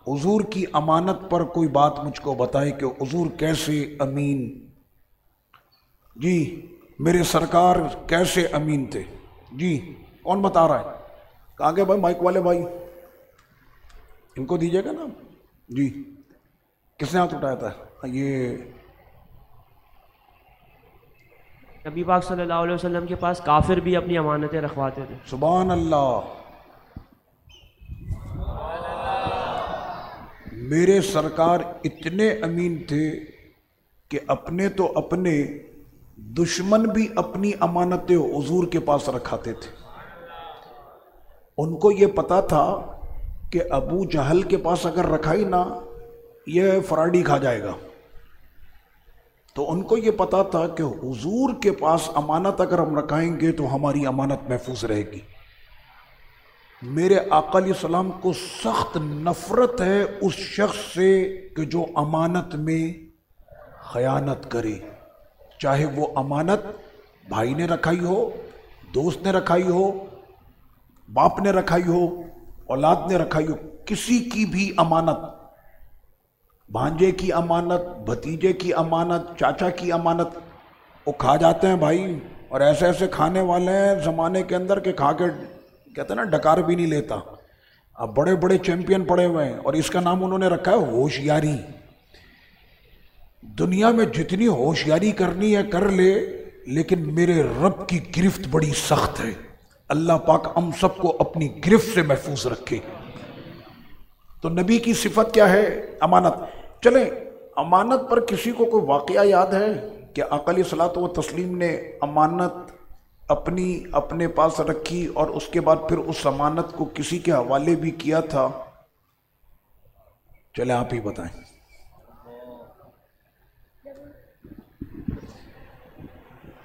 [SPEAKER 1] حضور کی امانت پر کوئی بات مجھ کو بتائے کہ حضور کیسے امین، جی میرے سرکار کیسے امین تھے؟ جی کون بتا رہا ہے؟ کہاں گئے بھائی مائک والے بھائی؟ ان کو دیجیے گا نا. جی کس نے ہاتھ اٹھایا تھا؟ یہ
[SPEAKER 13] نبی پاک صلی اللہ علیہ وسلم کے پاس کافر بھی اپنی امانتیں رکھواتے تھے.
[SPEAKER 1] سبحان اللہ. میرے سرکار اتنے امین تھے کہ اپنے تو اپنے دشمن بھی اپنی امانتیں حضور کے پاس رکھاتے تھے. ان کو یہ پتا تھا کہ ابو جہل کے پاس اگر رکھائی نا یہ فراڈی کھا جائے گا، تو ان کو یہ پتا تھا کہ حضور کے پاس امانت اگر ہم رکھائیں گے تو ہماری امانت محفوظ رہے گی. میرے آقا علیہ السلام کو سخت نفرت ہے اس شخص سے کہ جو امانت میں خیانت کرے، چاہے وہ امانت بھائی نے رکھائی ہو، دوست نے رکھائی ہو، باپ نے رکھائی ہو، اولاد نے رکھائی ہو، کسی کی بھی امانت، بھانجے کی امانت، بھتیجے کی امانت، چاچا کی امانت، وہ کھا جاتے ہیں بھائی. اور ایسے ایسے کھانے والے ہیں زمانے کے اندر کہ کھا کے کہتے ہیں نا ڈکار بھی نہیں لیتا. اب بڑے بڑے چیمپئن پڑے ہوئے ہیں اور اس کا نام انہوں نے رکھا ہے ہوشیاری. دنیا میں جتنی ہوشیاری کرنی ہے کر لے، لیکن میرے رب کی گرفت بڑی سخت ہے. اللہ پاک ہم سب کو اپنی گرفت سے محفوظ رکھے. تو نبی کی صفت کیا ہے؟ امانت. چلیں امانت پر کسی کو کوئی واقعہ یاد ہے کہ آقا علیہ الصلوۃ والتسلیم نے امانت اپنے پاس رکھی اور اس کے بعد پھر اس امانت کو کسی کے حوالے بھی کیا تھا؟ چلیں آپ ہی بتائیں.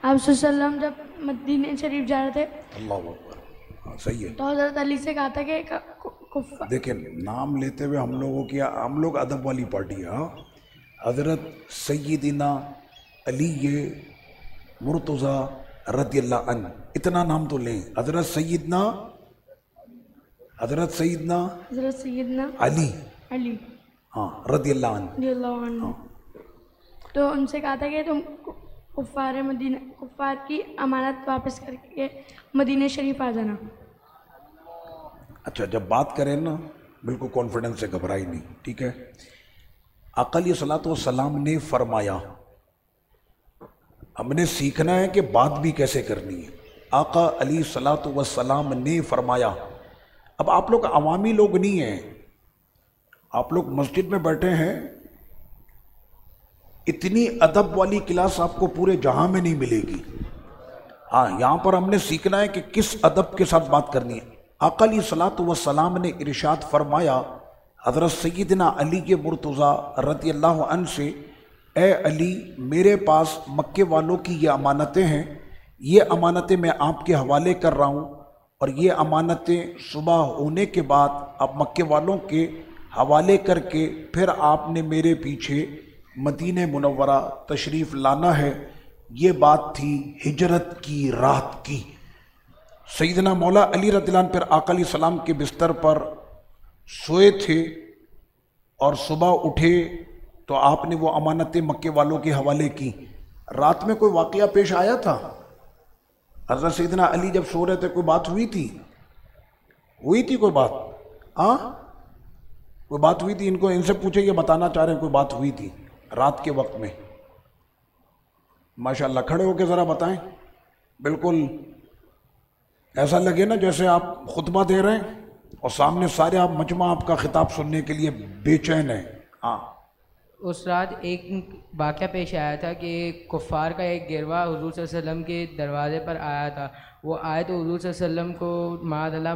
[SPEAKER 14] آپ صلی اللہ علیہ وسلم جب مدینہ شریف جا رہے تھے،
[SPEAKER 1] اللہ اکبر، صحیح ہے،
[SPEAKER 14] تو حضرت علی سے کہا تھا کہ
[SPEAKER 1] دیکھیں نام لیتے ہوئے ہم لوگ ادب والی پارٹی ہے. حضرت سیدنا علی مرتضی رضی اللہ عنہ، اتنا نام تو لیں. حضرت سیدنا علی ہاں رضی اللہ عنہ.
[SPEAKER 14] تو ان سے کہا تھا کہ تم کفار کی امانت واپس کر کے مدینہ شریف آ جانا.
[SPEAKER 1] اچھا جب بات کریں نا بالکل کانفیڈنس سے، گھبرائی نہیں، ٹھیک ہے. آقا علیہ الصلوۃ والسلام نے فرمایا، ہم نے سیکھنا ہے کہ بات بھی کیسے کرنی ہے. آقا علیہ الصلوۃ والسلام نے فرمایا. اب آپ لوگ عوامی لوگ نہیں ہیں، آپ لوگ مسجد میں بیٹھے ہیں، اتنی ادب والی کلاس آپ کو پورے جہاں میں نہیں ملے گی. ہاں یہاں پر ہم نے سیکھنا ہے کہ کس ادب کے ساتھ بات کرنی ہے. آقا علیہ الصلوۃ والسلام نے ارشاد فرمایا حضرت سیدنا علی مرتضی رضی اللہ عنہ سے، اے علی میرے پاس مکے والوں کی یہ امانتیں ہیں، یہ امانتیں میں آپ کے حوالے کر رہا ہوں، اور یہ امانتیں صبح ہونے کے بعد آپ مکے والوں کے حوالے کر کے پھر آپ نے میرے پیچھے مدینہ منورہ تشریف لانا ہے. یہ بات تھی ہجرت کی رات کی. سیدنا مولا علی رضی اللہ عنہ پھر آقا علیہ السلام کے بستر پر سوئے تھے اور صبح اٹھے تو آپ نے وہ امانتیں مکے والوں کے حوالے کی. رات میں کوئی واقعہ پیش آیا تھا؟ حضرت سیدنا علی جب سو رہے تھے کوئی بات ہوئی تھی کوئی بات؟ ہاں کوئی بات ہوئی تھی؟ ان سے پوچھے، یہ بتانا چاہ رہے ہیں کوئی بات ہوئی تھی رات کے وقت میں؟ ماشاءاللہ کھڑے ہو کے ذرا بتائیں. بالکل ایسا لگے نا جیسے آپ خطبہ دے رہے ہیں اور سامنے سارے آپ مجمع آپ کا خطاب سننے کے لیے بے چین ہیں. ہاں
[SPEAKER 15] اس رات ایک واقعہ پیش آیا تھا کہ کفار کا ایک گروہ حضور صلی اللہ علیہ وسلم کے دروازے پر آیا تھا. وہ آئے تو حضور صلی اللہ علیہ وسلم کو معاذ اللہ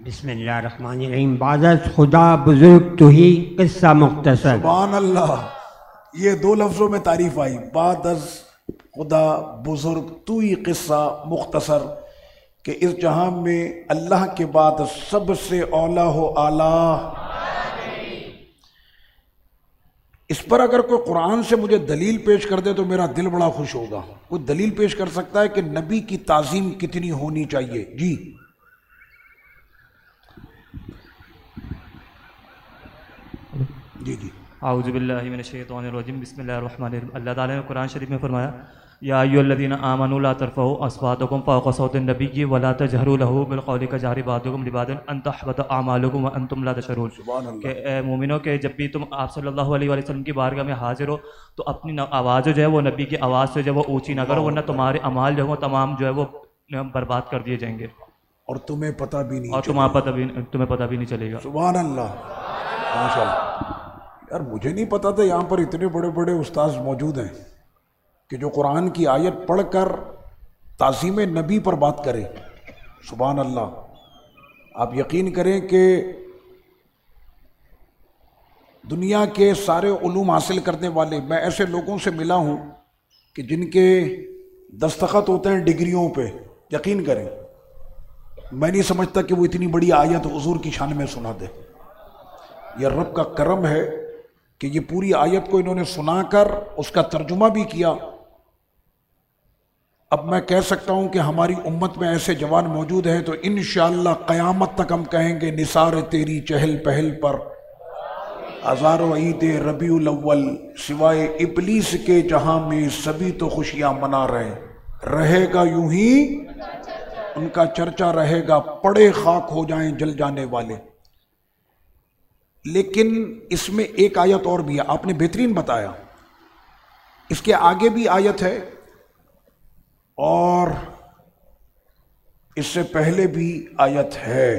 [SPEAKER 16] بسم اللہ الرحمن الرحیم. بعد از خدا بزرگ تو ہی قصہ مختصر.
[SPEAKER 1] سبحان اللہ. یہ دو لفظوں میں تعریف آئی. بعد از خدا بزرگ تو ہی قصہ مختصر، کہ اس جہاں میں اللہ کے بعد سب سے اولا ہو اعلیٰ. اس پر اگر کوئی قرآن سے مجھے دلیل پیش کر دے تو میرا دل بڑا خوش ہوگا. کوئی دلیل پیش کر سکتا ہے کہ نبی کی تعظیم کتنی ہونی چاہیے؟ جی جی جی.
[SPEAKER 17] اعوذ باللہ من الشیطان الرجیم. بسم اللہ الرحمن الرحیم. اللہ تعالیٰ نے قرآن شریف میں فرمایا یا ایھا الذین آمنوا لا ترفعوا اصواتکم فوق صوت النبی ولا تجہروا له بالقول کجہر بعضکم لبعض ان تحبط اعمالکم وانتم لا تشعرون. کہ اے مومنوں کہ جب بھی تم آپ صلی اللہ علیہ وسلم کی بارگاہ میں حاضر ہو تو اپنی آواز جو ہے وہ نبی کی آواز سے جو وہ اونچی نہ کرو، ورنہ تمہارے اعمال جو ہے وہ تمام جو ہے وہ برباد کر دیے جائیں گے
[SPEAKER 1] اور تمہیں پتہ بھی نہیں،
[SPEAKER 17] اور تمہیں پتہ بھی نہیں چلے گا.
[SPEAKER 1] سبحان اللہ. ماشاء اللہ. یار مجھے نہیں پتا تھا یہاں پر اتنے بڑے بڑے استاذ موجود ہیں کہ جو قرآن کی آیت پڑھ کر تعظیم نبی پر بات کریں. سبحان اللہ. آپ یقین کریں کہ دنیا کے سارے علوم حاصل کرنے والے، میں ایسے لوگوں سے ملا ہوں کہ جن کے دستخط ہوتے ہیں ڈگریوں پہ. یقین کریں میں نہیں سمجھتا کہ وہ اتنی بڑی آیت حضور کی شان میں سنا دے. یہ رب کا کرم ہے کہ یہ پوری آیت کو انہوں نے سنا کر اس کا ترجمہ بھی کیا. اب میں کہہ سکتا ہوں کہ ہماری امت میں ایسے جوان موجود ہیں تو انشاءاللہ قیامت تک ہم کہیں گے نثار تیری چہل پہل پر ہزاروں عید ربیع الاول سوائے ابلیس کے جہاں میں سبھی تو خوشیاں منا رہے گا یوں ہی ان کا چرچا رہے گا، پڑے خاک ہو جائیں جل جانے والے. لیکن اس میں ایک آیت اور بھی ہے، آپ نے بہترین بتایا. اس کے آگے بھی آیت ہے اور اس سے پہلے بھی آیت ہے،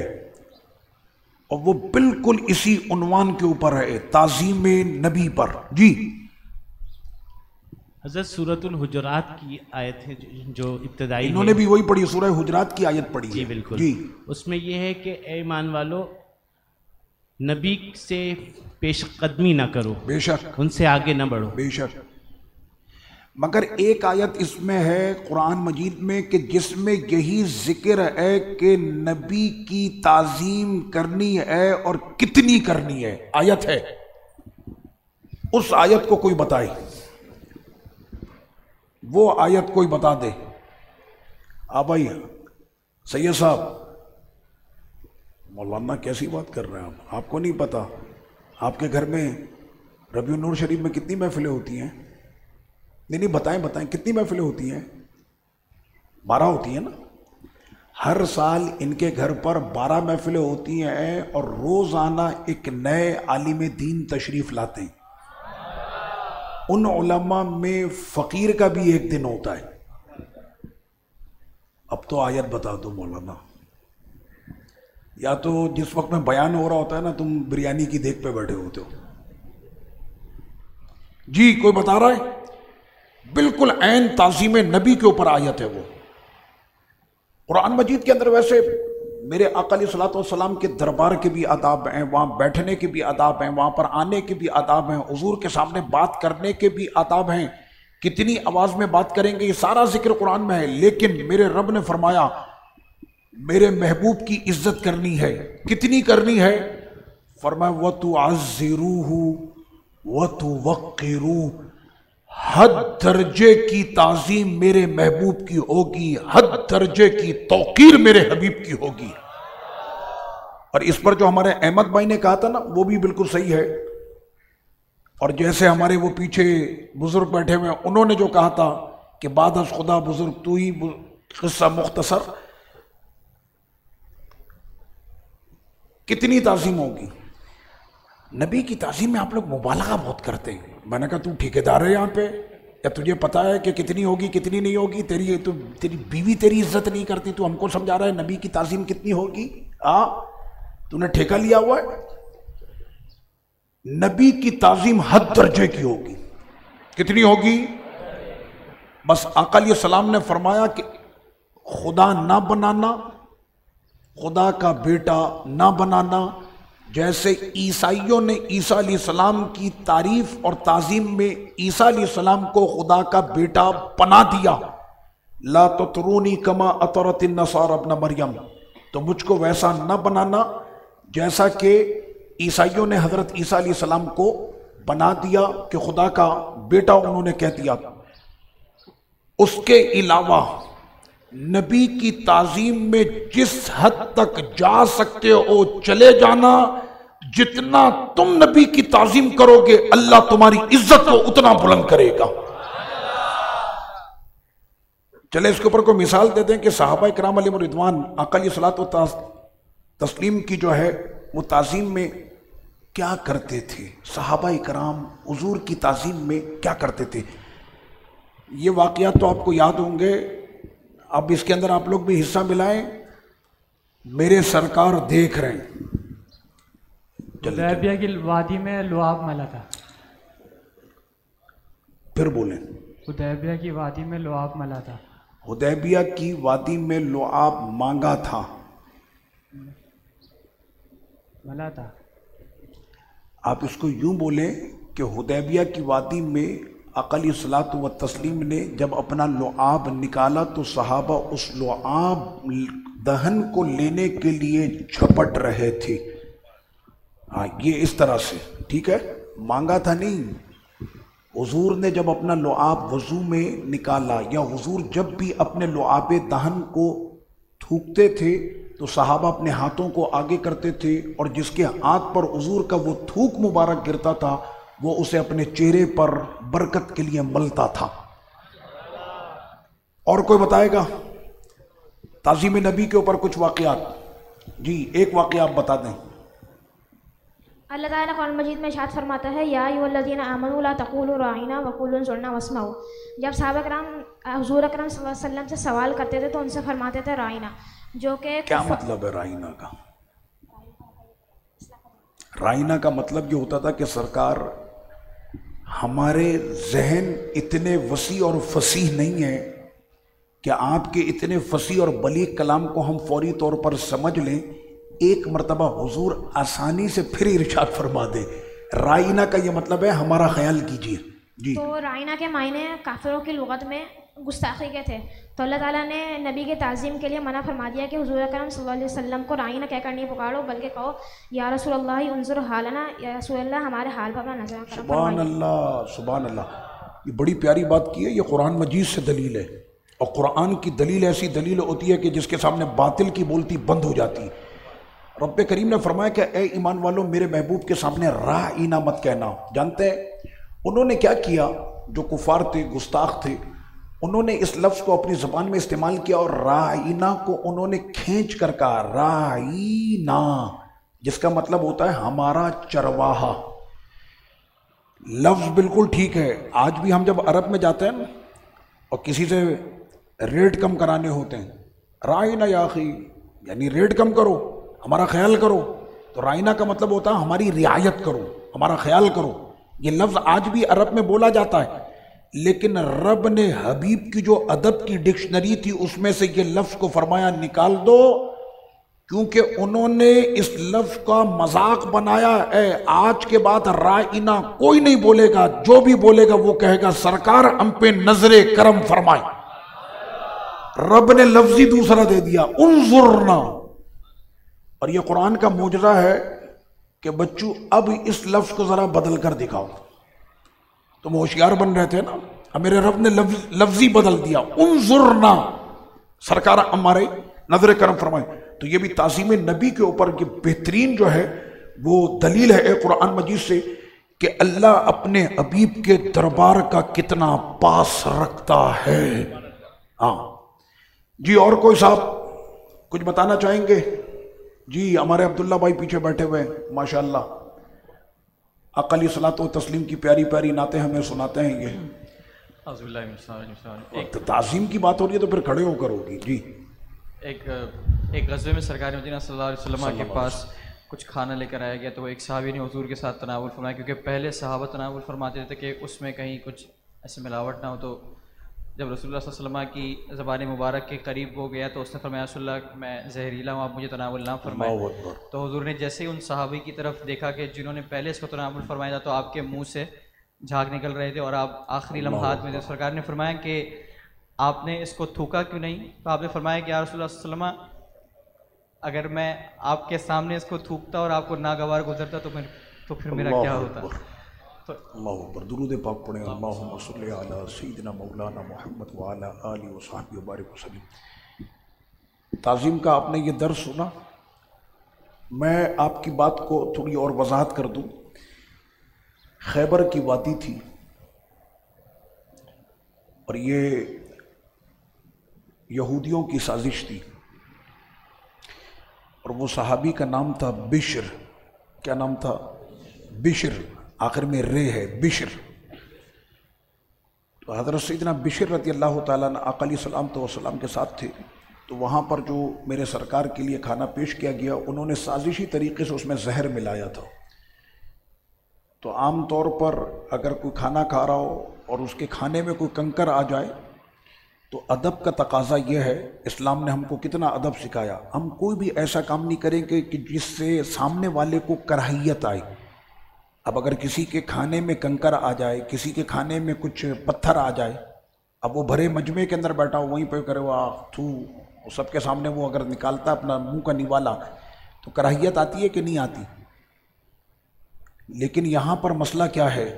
[SPEAKER 1] اور وہ بالکل اسی عنوان کے اوپر ہے، تعظیم نبی پر. جی
[SPEAKER 10] حضرت سورۃ الحجرات کی آیت ہے جو ابتدائی،
[SPEAKER 1] انہوں نے بھی وہی پڑھی، سورہ حجرات کی آیت پڑھی.
[SPEAKER 10] جی بالکل.
[SPEAKER 1] جی
[SPEAKER 10] اس میں یہ ہے کہ اے ایمان والو نبی سے پیش قدمی نہ کرو،
[SPEAKER 1] بے شک
[SPEAKER 10] ان سے آگے نہ بڑھو.
[SPEAKER 1] بے شک. مگر ایک آیت اس میں ہے قرآن مجید میں کہ جس میں یہی ذکر ہے کہ نبی کی تعظیم کرنی ہے اور کتنی کرنی ہے. آیت ہے، اس آیت کو کوئی بتائے، وہ آیت کوئی بتا دے. آپ بھائی سید صاحب، مولانا کیسی بات کر رہے ہیں آپ کو نہیں پتا آپ کے گھر میں ربیع النور شریف میں کتنی محفلیں ہوتی ہیں؟ نہیں بتائیں کتنی محفلیں ہوتی ہیں؟ 12 ہوتی ہیں نا. ہر سال ان کے گھر پر 12 محفلیں ہوتی ہیں اور روزانہ ایک نئے عالم دین تشریف لاتے ہیں. ان علماء میں فقیر کا بھی ایک دن ہوتا ہے. اب تو آیت بتا دو مولانا، یا تو جس وقت میں بیان ہو رہا ہوتا ہے نا تم بریانی کی دیکھ پہ بیٹھے ہوتے ہو. جی کوئی بتا رہا ہے؟ بالکل عین تعظیم نبی کے اوپر آیت ہے. وہ قرآن مجید کے اندر ویسے میرے آقا علیہ الصلوۃ والسلام کے دربار کے بھی آداب ہیں، وہاں بیٹھنے کے بھی آداب ہیں، وہاں پر آنے کے بھی آداب ہیں، حضور کے سامنے بات کرنے کے بھی آداب ہیں، کتنی آواز میں بات کریں گے، یہ سارا ذکر قرآن میں ہے. لیکن میرے رب نے فرمایا میرے محبوب کی عزت کرنی ہے. کتنی کرنی ہے؟ فرمایا وَتُعَزِّرُوهُ وَتُوَقِّرُوهُ، حد درجے کی تعظیم میرے محبوب کی ہوگی، حد درجے کی توقیر میرے حبیب کی ہوگی. اور اس پر جو ہمارے احمد بھائی نے کہا تھا نا وہ بھی بالکل صحیح ہے. اور جیسے ہمارے وہ پیچھے بزرگ بیٹھے ہوئے انہوں نے جو کہا تھا کہ بعد از خدا بزرگ تو ہی قصہ مختصر، کتنی تعظیم ہوگی نبی کی تعظیم میں. آپ لوگ مبالغہ بہت کرتے ہیں. میں نے کہا تو ٹھیکیدار ہے یہاں پہ، یا تجھے پتا ہے کہ کتنی ہوگی کتنی نہیں ہوگی؟ تیری بیوی تیری عزت نہیں کرتی، تو ہم کو سمجھا رہا ہے نبی کی تعظیم کتنی ہوگی؟ تو نے ٹھیکہ لیا ہوا ہے. نبی کی تعظیم حد درجے کی ہوگی. کتنی ہوگی؟ بس آقا علیہ السلام نے فرمایا کہ خدا نہ بنانا خدا کا بیٹا نہ بنانا، جیسے عیسائیوں نے عیسیٰ علیہ السلام کی تعریف اور تعظیم میں عیسیٰ علیہ السلام کو خدا کا بیٹا بنا دیا، لا تطرونی کما اطرت النصارى ابن مریم، تو مجھ کو ویسا نہ بنانا جیسا کہ عیسائیوں نے حضرت عیسیٰ علیہ السلام کو بنا دیا کہ خدا کا بیٹا انہوں نے کہہ دیا۔ اس کے علاوہ نبی کی تعظیم میں جس حد تک جا سکتے ہو چلے جانا، جتنا تم نبی کی تعظیم کرو گے اللہ تمہاری عزت کو اتنا بلند کرے گا۔ چلے اس کے اوپر کوئی مثال دے دیں کہ صحابہ کرام علیہ رضوان آقا علیہ الصلوۃ والتسلیم کی جو ہے وہ تعظیم میں کیا کرتے تھے، صحابہ کرام حضور کی تعظیم میں کیا کرتے تھے۔ یہ واقعات تو آپ کو یاد ہوں گے، اب اس کے اندر آپ لوگ بھی حصہ ملائیں، میرے سرکار دیکھ رہے ہیں۔
[SPEAKER 12] حدیبیہ کی وادی میں لعاب ملا تھا،
[SPEAKER 1] پھر بولیں۔
[SPEAKER 12] حدیبیہ کی وادی میں لعاب ملا تھا،
[SPEAKER 1] حدیبیہ کی وادی میں لعاب مانگا تھا،
[SPEAKER 12] ملا تھا۔
[SPEAKER 1] آپ اس کو یوں بولیں کہ حدیبیہ کی وادی میں آقا علیہ الصلوۃ والتسلیم نے جب اپنا لعاب نکالا تو صحابہ اس لعاب دہن کو لینے کے لیے جھپٹ رہے تھے۔ ہاں یہ اس طرح سے ٹھیک ہے، مانگا تھا نہیں۔ حضور نے جب اپنا لعاب وضو میں نکالا یا حضور جب بھی اپنے لعاب دہن کو تھوکتے تھے تو صحابہ اپنے ہاتھوں کو آگے کرتے تھے، اور جس کے ہاتھ پر حضور کا وہ تھوک مبارک گرتا تھا وہ اسے اپنے چہرے پر برکت کے لیے ملتا تھا۔ اور کوئی بتائے گا تعظیم نبی کے اوپر کچھ واقعات؟ جی ایک واقعہ آپ بتا دیں۔
[SPEAKER 7] اللہ تعالیٰ قرآن مجید میں ارشاد فرماتا ہے یا ایھا الذین آمنوا لا تقولوا راعینا وقولوا انظرنا واسمعوا۔ جب صحابہ کرام حضور اکرم صلی اللہ علیہ وسلم سے سوال کرتے تھے تو ان سے فرماتے تھے رائنا، جو کہ
[SPEAKER 1] کیا مطلب ہے رائنا کا؟ رائنا کا مطلب یہ ہوتا تھا کہ سرکار ہمارے ذہن اتنے وسیع اور فصیح نہیں ہیں کہ آپ کے اتنے فصیح اور بلیغ کلام کو ہم فوری طور پر سمجھ لیں، ایک مرتبہ حضور آسانی سے پھر ارشاد فرما دے۔ رائنا کا یہ مطلب ہے ہمارا خیال کیجیے۔ جی
[SPEAKER 7] تو رائنا کے معنی کافروں کی لغت میں گستاخی کے تھے، تو اللہ تعالیٰ نے نبی کے تعظیم کے لیے منع فرما دیا کہ حضور اکرم صلی اللہ علیہ وسلم کو رائنا کہہ کر نہیں پکارو، بلکہ کہو یا رسول اللہ انظر حالنا، یا رسول اللہ ہمارے حال پر اپنا نظر کرم
[SPEAKER 1] سبحان اللہ سبحان اللہ۔ یہ بڑی پیاری بات کی ہے، یہ قرآن مجید سے دلیل ہے، اور قرآن کی دلیل ایسی دلیل ہوتی ہے کہ جس کے سامنے باطل کی بولتی بند ہو جاتی۔ رب کریم نے فرمایا کہ اے ایمان والو میرے محبوب کے سامنے رائنا مت کہنا۔ جانتے ہیں انہوں نے کیا کیا؟ جو کفار تھے، گستاخ تھے، انہوں نے اس لفظ کو اپنی زبان میں استعمال کیا اور رائنا کو انہوں نے کھینچ کر کہا رائنا، جس کا مطلب ہوتا ہے ہمارا چرواہا۔ لفظ بالکل ٹھیک ہے۔ آج بھی ہم جب عرب میں جاتے ہیں اور کسی سے ریٹ کم کرانے ہوتے ہیں، رائنا یا اخی، یعنی ریٹ کم کرو، ہمارا خیال کرو، تو رائنا کا مطلب ہوتا ہے ہماری رعایت کرو، ہمارا خیال کرو۔ یہ لفظ آج بھی عرب میں بولا جاتا ہے، لیکن رب نے حبیب کی جو ادب کی ڈکشنری تھی اس میں سے یہ لفظ کو فرمایا نکال دو، کیونکہ انہوں نے اس لفظ کا مذاق بنایا ہے۔ آج کے بعد رائنا کوئی نہیں بولے گا، جو بھی بولے گا وہ کہے گا سرکار ہم پہ نظر کرم فرمائیں۔ رب نے لفظ ہی دوسرا دے دیا، انظرنا۔ اور یہ قرآن کا معجزہ ہے کہ بچوں اب اس لفظ کو ذرا بدل کر دکھاؤ۔ تم ہوشیار بن رہے تھے نا، اب میرے رب نے لفظی بدل دیا، انظرنا، سرکار ہمارے نظر کرم فرمائیں۔ تو یہ بھی تعظیم نبی کے اوپر یہ بہترین جو ہے وہ دلیل ہے قرآن مجید سے کہ اللہ اپنے حبیب کے دربار کا کتنا پاس رکھتا ہے۔ ہاں جی، اور کوئی صاحب کچھ بتانا چاہیں گے؟ جی ہمارے عبداللہ بھائی پیچھے بیٹھے ہوئے ماشاءاللہ، آقا علیہ الصلوۃ والتسلیم کی پیاری پیاری نعتیں ہمیں سناتے ہیں۔ یہ تعظیم کی بات ہو رہی ہے تو پھر کھڑے ہو کر ہوگی۔ جی
[SPEAKER 11] ایک غزوے میں سرکار مدینہ صلی اللہ علیہ وسلم کے پاس کچھ کھانا لے کر آیا گیا، تو ایک صحابی نے حضور کے ساتھ تناول فرمایا، کیونکہ پہلے صحابہ تناول فرماتے تھے کہ اس میں کہیں کچھ ایسے ملاوٹ نہ ہو، تو جب رسول اللہ صلی اللہ علیہ وسلم کی زبان مبارک کے قریب ہو گیا تو اس نے فرمایا رسول اللہ میں زہریلا ہوں، آپ مجھے تناول نہ فرمائیں. تو حضور نے جیسے ہی ان صحابی کی طرف دیکھا کہ جنہوں نے پہلے اس کو تناول فرمایا تھا تو آپ کے منہ سے جھاگ نکل رہے تھے اور آپ آخری لمحات میں تھے. سرکار نے فرمایا کہ آپ نے اس کو تھوکا کیوں نہیں؟ تو آپ نے فرمایا کہ یا رسول اللہ صلی اللہ علیہ وسلم اگر میں آپ کے سامنے اس کو تھوکتا اور آپ کو ناگوار گزرتا تو پھر میرا کیا ہوتا؟
[SPEAKER 1] اللہ اکبر. درود پاک پڑھیں. اللہم صلی علی سیدنا مولانا محمد وعلی آلہ وصحبہ وبارک وسلم. تعظیم کا آپ نے یہ درس سنا. میں آپ کی بات کو تھوڑی اور وضاحت کر دوں. خیبر کی وادی تھی اور یہ یہودیوں کی سازش تھی اور وہ صحابی کا نام تھا بشر. کیا نام تھا؟ بشر. آخر میں رے ہے، بشر. تو حضرت سیدنا بشر رضی اللہ تعالیٰ عنہ آقا علیہ السلام کے ساتھ تھے. تو وہاں پر جو میرے سرکار کے لیے کھانا پیش کیا گیا انہوں نے سازشی طریقے سے اس میں زہر ملایا تھا. تو عام طور پر اگر کوئی کھانا کھا رہا ہو اور اس کے کھانے میں کوئی کنکر آ جائے تو ادب کا تقاضا یہ ہے، اسلام نے ہم کو کتنا ادب سکھایا. ہم کوئی بھی ایسا کام نہیں کریں کہ جس سے سامنے والے کو کراہیت آئے. اب اگر کسی کے کھانے میں کنکر آ جائے، کسی کے کھانے میں کچھ پتھر آ جائے، اب وہ بھرے مجمع کے اندر بیٹھا ہو وہیں پہ کرے وہ تھو سب کے سامنے وہ اگر نکالتا اپنا منہ کا نوالا تو کراہیت آتی ہے کہ نہیں آتی؟ لیکن یہاں پر مسئلہ کیا ہے؟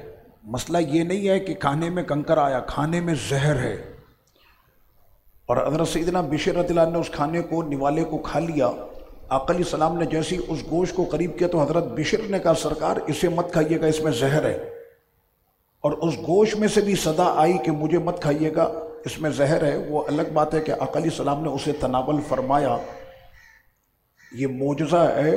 [SPEAKER 1] مسئلہ یہ نہیں ہے کہ کھانے میں کنکر آیا، کھانے میں زہر ہے. اور حضرت سیدنا بشر رضی اللہ عنہ نے اس کھانے کو، نوالے کو کھا لیا. آقا علیہ السلام نے جیسے اس گوشت کو قریب کیا تو حضرت بشر نے کہا سرکار اسے مت کھائیے گا، اس میں زہر ہے. اور اس گوشت میں سے بھی صدا آئی کہ مجھے مت کھائیے گا، اس میں زہر ہے. وہ الگ بات ہے کہ آقا علیہ السلام نے اسے تناول فرمایا. یہ معجزہ ہے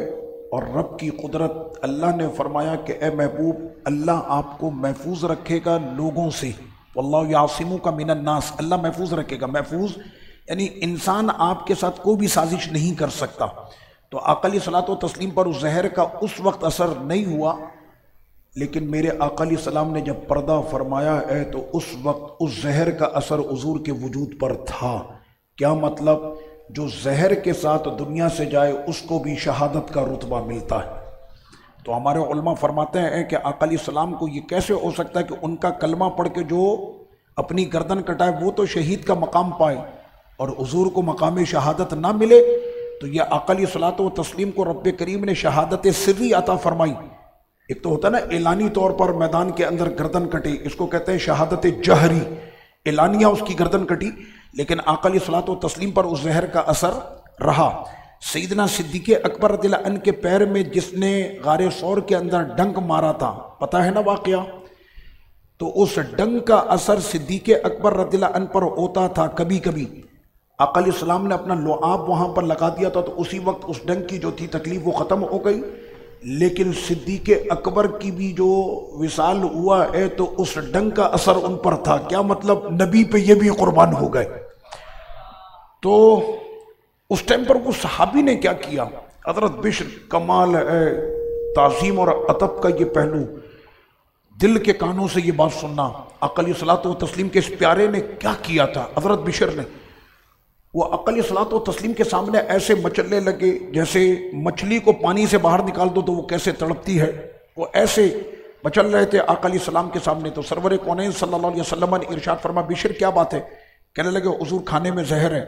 [SPEAKER 1] اور رب کی قدرت. اللہ نے فرمایا کہ اے محبوب اللہ آپ کو محفوظ رکھے گا لوگوں سے. واللہ یعصمک من الناس. اللہ محفوظ رکھے گا. محفوظ یعنی انسان آپ کے ساتھ کوئی بھی سازش نہیں کر سکتا. تو آقا علیہ الصلوۃ والتسلیم پر اس زہر کا اس وقت اثر نہیں ہوا، لیکن میرے آقا علیہ السلام نے جب پردہ فرمایا ہے تو اس وقت اس زہر کا اثر حضور کے وجود پر تھا. کیا مطلب؟ جو زہر کے ساتھ دنیا سے جائے اس کو بھی شہادت کا رتبہ ملتا ہے. تو ہمارے علماء فرماتے ہیں کہ آقا علیہ السلام کو یہ کیسے ہو سکتا ہے کہ ان کا کلمہ پڑھ کے جو اپنی گردن کٹائے وہ تو شہید کا مقام پائے اور حضور کو مقام شہادت نہ ملے. تو یہ آقا علیہ الصلوۃ والتسلیم کو رب کریم نے شہادت سری عطا فرمائی. ایک تو ہوتا ہے نا اعلانی طور پر میدان کے اندر گردن کٹی، اس کو کہتے ہیں شہادت جہری، اعلانیہ اس کی گردن کٹی. لیکن آقا علیہ الصلوۃ والتسلیم پر اس زہر کا اثر رہا. سیدنا صدیق اکبر رضی اللہ عنہ کے پیر میں جس نے غار ثور کے اندر ڈنک مارا تھا، پتہ ہے نا واقعہ؟ تو اس ڈنک کا اثر صدیق اکبر رضی اللہ عنہ پر ہوتا تھا کبھی کبھی. آقا علیہ السلام نے اپنا لعاب وہاں پر لگا دیا تھا تو اسی وقت اس ڈنک کی جو تھی تکلیف وہ ختم ہو گئی. لیکن صدیق اکبر کی بھی جو وصال ہوا ہے تو اس ڈنک کا اثر ان پر تھا. کیا مطلب؟ نبی پہ یہ بھی قربان ہو گئے. تو اس ٹائم پر وہ صحابی نے کیا کیا؟ حضرت بشر، کمال ہے تعظیم اور ادب کا یہ پہلو، دل کے کانوں سے یہ بات سننا. آقا علیہ الصلوۃ والتسلیم کے اس پیارے نے کیا کیا تھا؟ حضرت بشر نے، وہ آقا علیہ الصلوۃ والتسلیم کے سامنے ایسے مچلنے لگے جیسے مچھلی کو پانی سے باہر نکال دو تو وہ کیسے تڑپتی ہے، وہ ایسے مچل رہے تھے آقا علیہ السلام کے سامنے. تو سرور کونین صلی اللہ علیہ وسلم نے ارشاد فرما بشر کیا بات ہے؟ کہنے لگے حضور کھانے میں زہر ہے.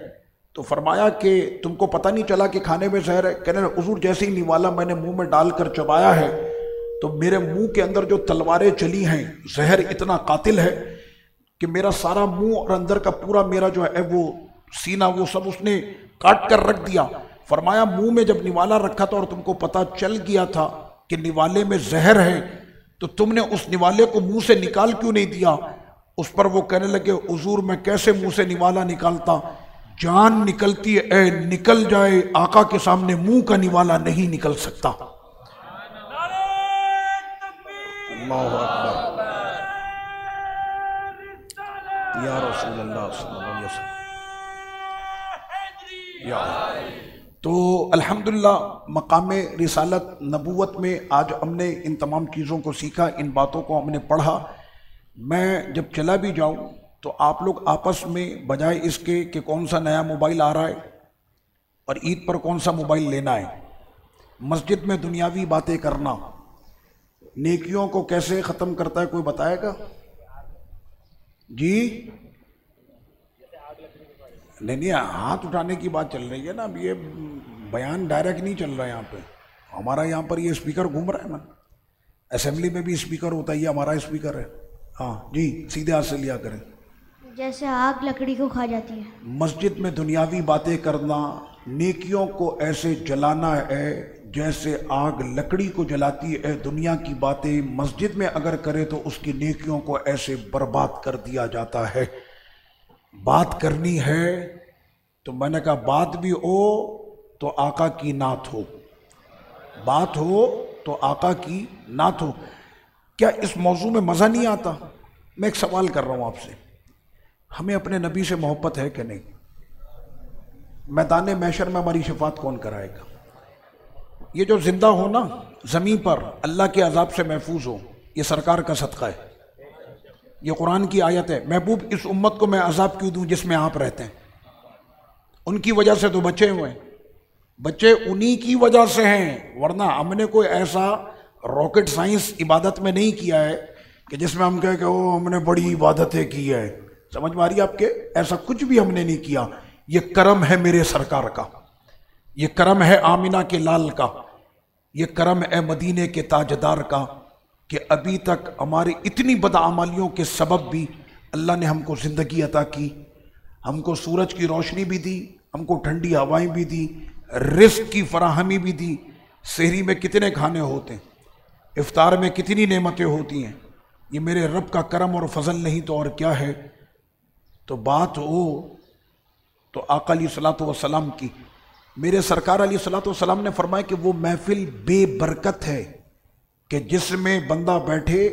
[SPEAKER 1] تو فرمایا کہ تم کو پتہ نہیں چلا کہ کھانے میں زہر ہے؟ کہنے لگے حضور جیسے ہی نوالا میں نے منہ میں ڈال کر چبایا ہے تو میرے منہ کے اندر جو تلواریں چلی ہیں، زہر اتنا قاتل ہے کہ میرا سارا منہ اور اندر کا پورا میرا جو ہے وہ سینہ وہ سب اس نے کاٹ کر رکھ دیا. فرمایا منہ میں جب نوالا رکھا تھا اور تم کو پتہ چل گیا تھا کہ نوالے میں زہر ہے تو تم نے اس نوالے کو منہ سے نکال کیوں نہیں دیا؟ اس پر وہ کہنے لگے حضور میں کیسے منہ سے نوالا نکالتا؟ جان نکلتی ہے نکل جائے، آقا کے سامنے منہ کا نوالا نہیں نکل سکتا. اللہ اکبر یا رسول اللہ صلی اللہ علیہ وسلم. تو الحمدللہ مقام رسالت نبوت میں آج ہم نے ان تمام چیزوں کو سیکھا، ان باتوں کو ہم نے پڑھا. میں جب چلا بھی جاؤں تو آپ لوگ آپس میں بجائے اس کے کہ کون سا نیا موبائل آ رہا ہے اور عید پر کون سا موبائل لینا ہے، مسجد میں دنیاوی باتیں کرنا نیکیوں کو کیسے ختم کرتا ہے، کوئی بتائے گا؟ جی نہیں، ہاتھ اٹھانے کی بات چل رہی ہے نا، اب یہ بیان ڈائریکٹ نہیں چل رہا ہے یہاں پہ. ہمارا یہاں پر یہ اسپیکر گھوم رہا ہے نا، اسمبلی میں بھی اسپیکر ہوتا ہے، یہ ہمارا اسپیکر ہے. ہاں جی سیدھے ہاتھ سے لیا کریں.
[SPEAKER 4] جیسے آگ لکڑی کو کھا جاتی ہے.
[SPEAKER 1] مسجد میں دنیاوی باتیں کرنا نیکیوں کو ایسے جلانا ہے جیسے آگ لکڑی کو جلاتی ہے. دنیا کی باتیں مسجد میں اگر کرے تو اس کی نیکیوں کو ایسے برباد کر دیا جاتا ہے. بات کرنی ہے تو میں نے کہا بات بھی ہو تو آقا کی نعت ہو، بات ہو تو آقا کی نعت ہو. کیا اس موضوع میں مزہ نہیں آتا؟ میں ایک سوال کر رہا ہوں آپ سے، ہمیں اپنے نبی سے محبت ہے کہ نہیں؟ میدان محشر میں ہماری شفاعت کون کرائے گا؟ یہ جو زندہ ہو نا زمین پر اللہ کے عذاب سے محفوظ ہو، یہ سرکار کا صدقہ ہے، یہ قرآن کی آیت ہے. محبوب اس امت کو میں عذاب کیوں دوں جس میں آپ رہتے ہیں؟ ان کی وجہ سے تو بچے ہوئے ہیں، بچے انہی کی وجہ سے ہیں، ورنہ ہم نے کوئی ایسا راکٹ سائنس عبادت میں نہیں کیا ہے کہ جس میں ہم کہیں کہ وہ ہم نے بڑی عبادتیں کی ہے. سمجھ میں آ رہی ہے آپ کے؟ ایسا کچھ بھی ہم نے نہیں کیا. یہ کرم ہے میرے سرکار کا، یہ کرم ہے آمینہ کے لال کا، یہ کرم ہے مدینے کے تاجدار کا کہ ابھی تک ہماری اتنی بدعمالیوں کے سبب بھی اللہ نے ہم کو زندگی عطا کی، ہم کو سورج کی روشنی بھی دی، ہم کو ٹھنڈی ہوائیں بھی دی، رزق کی فراہمی بھی دی. سحری میں کتنے کھانے ہوتے ہیں، افطار میں کتنی نعمتیں ہوتی ہیں. یہ میرے رب کا کرم اور فضل نہیں تو اور کیا ہے؟ تو بات ہو تو آقا علیہ الصلوۃ والسلام کی. میرے سرکار علیہ الصلوۃ والسلام نے فرمایا کہ وہ محفل بے برکت ہے کہ جس میں بندہ بیٹھے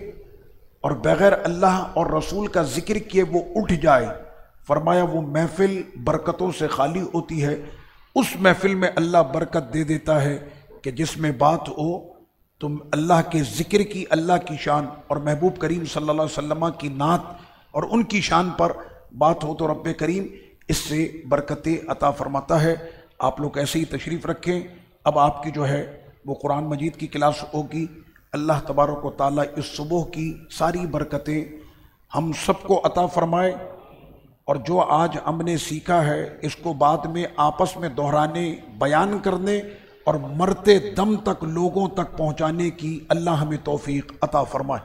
[SPEAKER 1] اور بغیر اللہ اور رسول کا ذکر کیے وہ اٹھ جائے. فرمایا وہ محفل برکتوں سے خالی ہوتی ہے. اس محفل میں اللہ برکت دے دیتا ہے کہ جس میں بات ہو تم اللہ کے ذکر کی، اللہ کی شان اور محبوب کریم صلی اللہ علیہ وسلم کی نعت اور ان کی شان پر بات ہو تو رب کریم اس سے برکتیں عطا فرماتا ہے. آپ لوگ ایسے ہی تشریف رکھیں. اب آپ کی جو ہے وہ قرآن مجید کی کلاس ہوگی. اللہ تبارک و تعالیٰ اس صبح کی ساری برکتیں ہم سب کو عطا فرمائے، اور جو آج ہم نے سیکھا ہے اس کو بعد میں آپس میں دہرانے، بیان کرنے اور مرتے دم تک لوگوں تک پہنچانے کی اللہ ہمیں توفیق عطا فرمائے.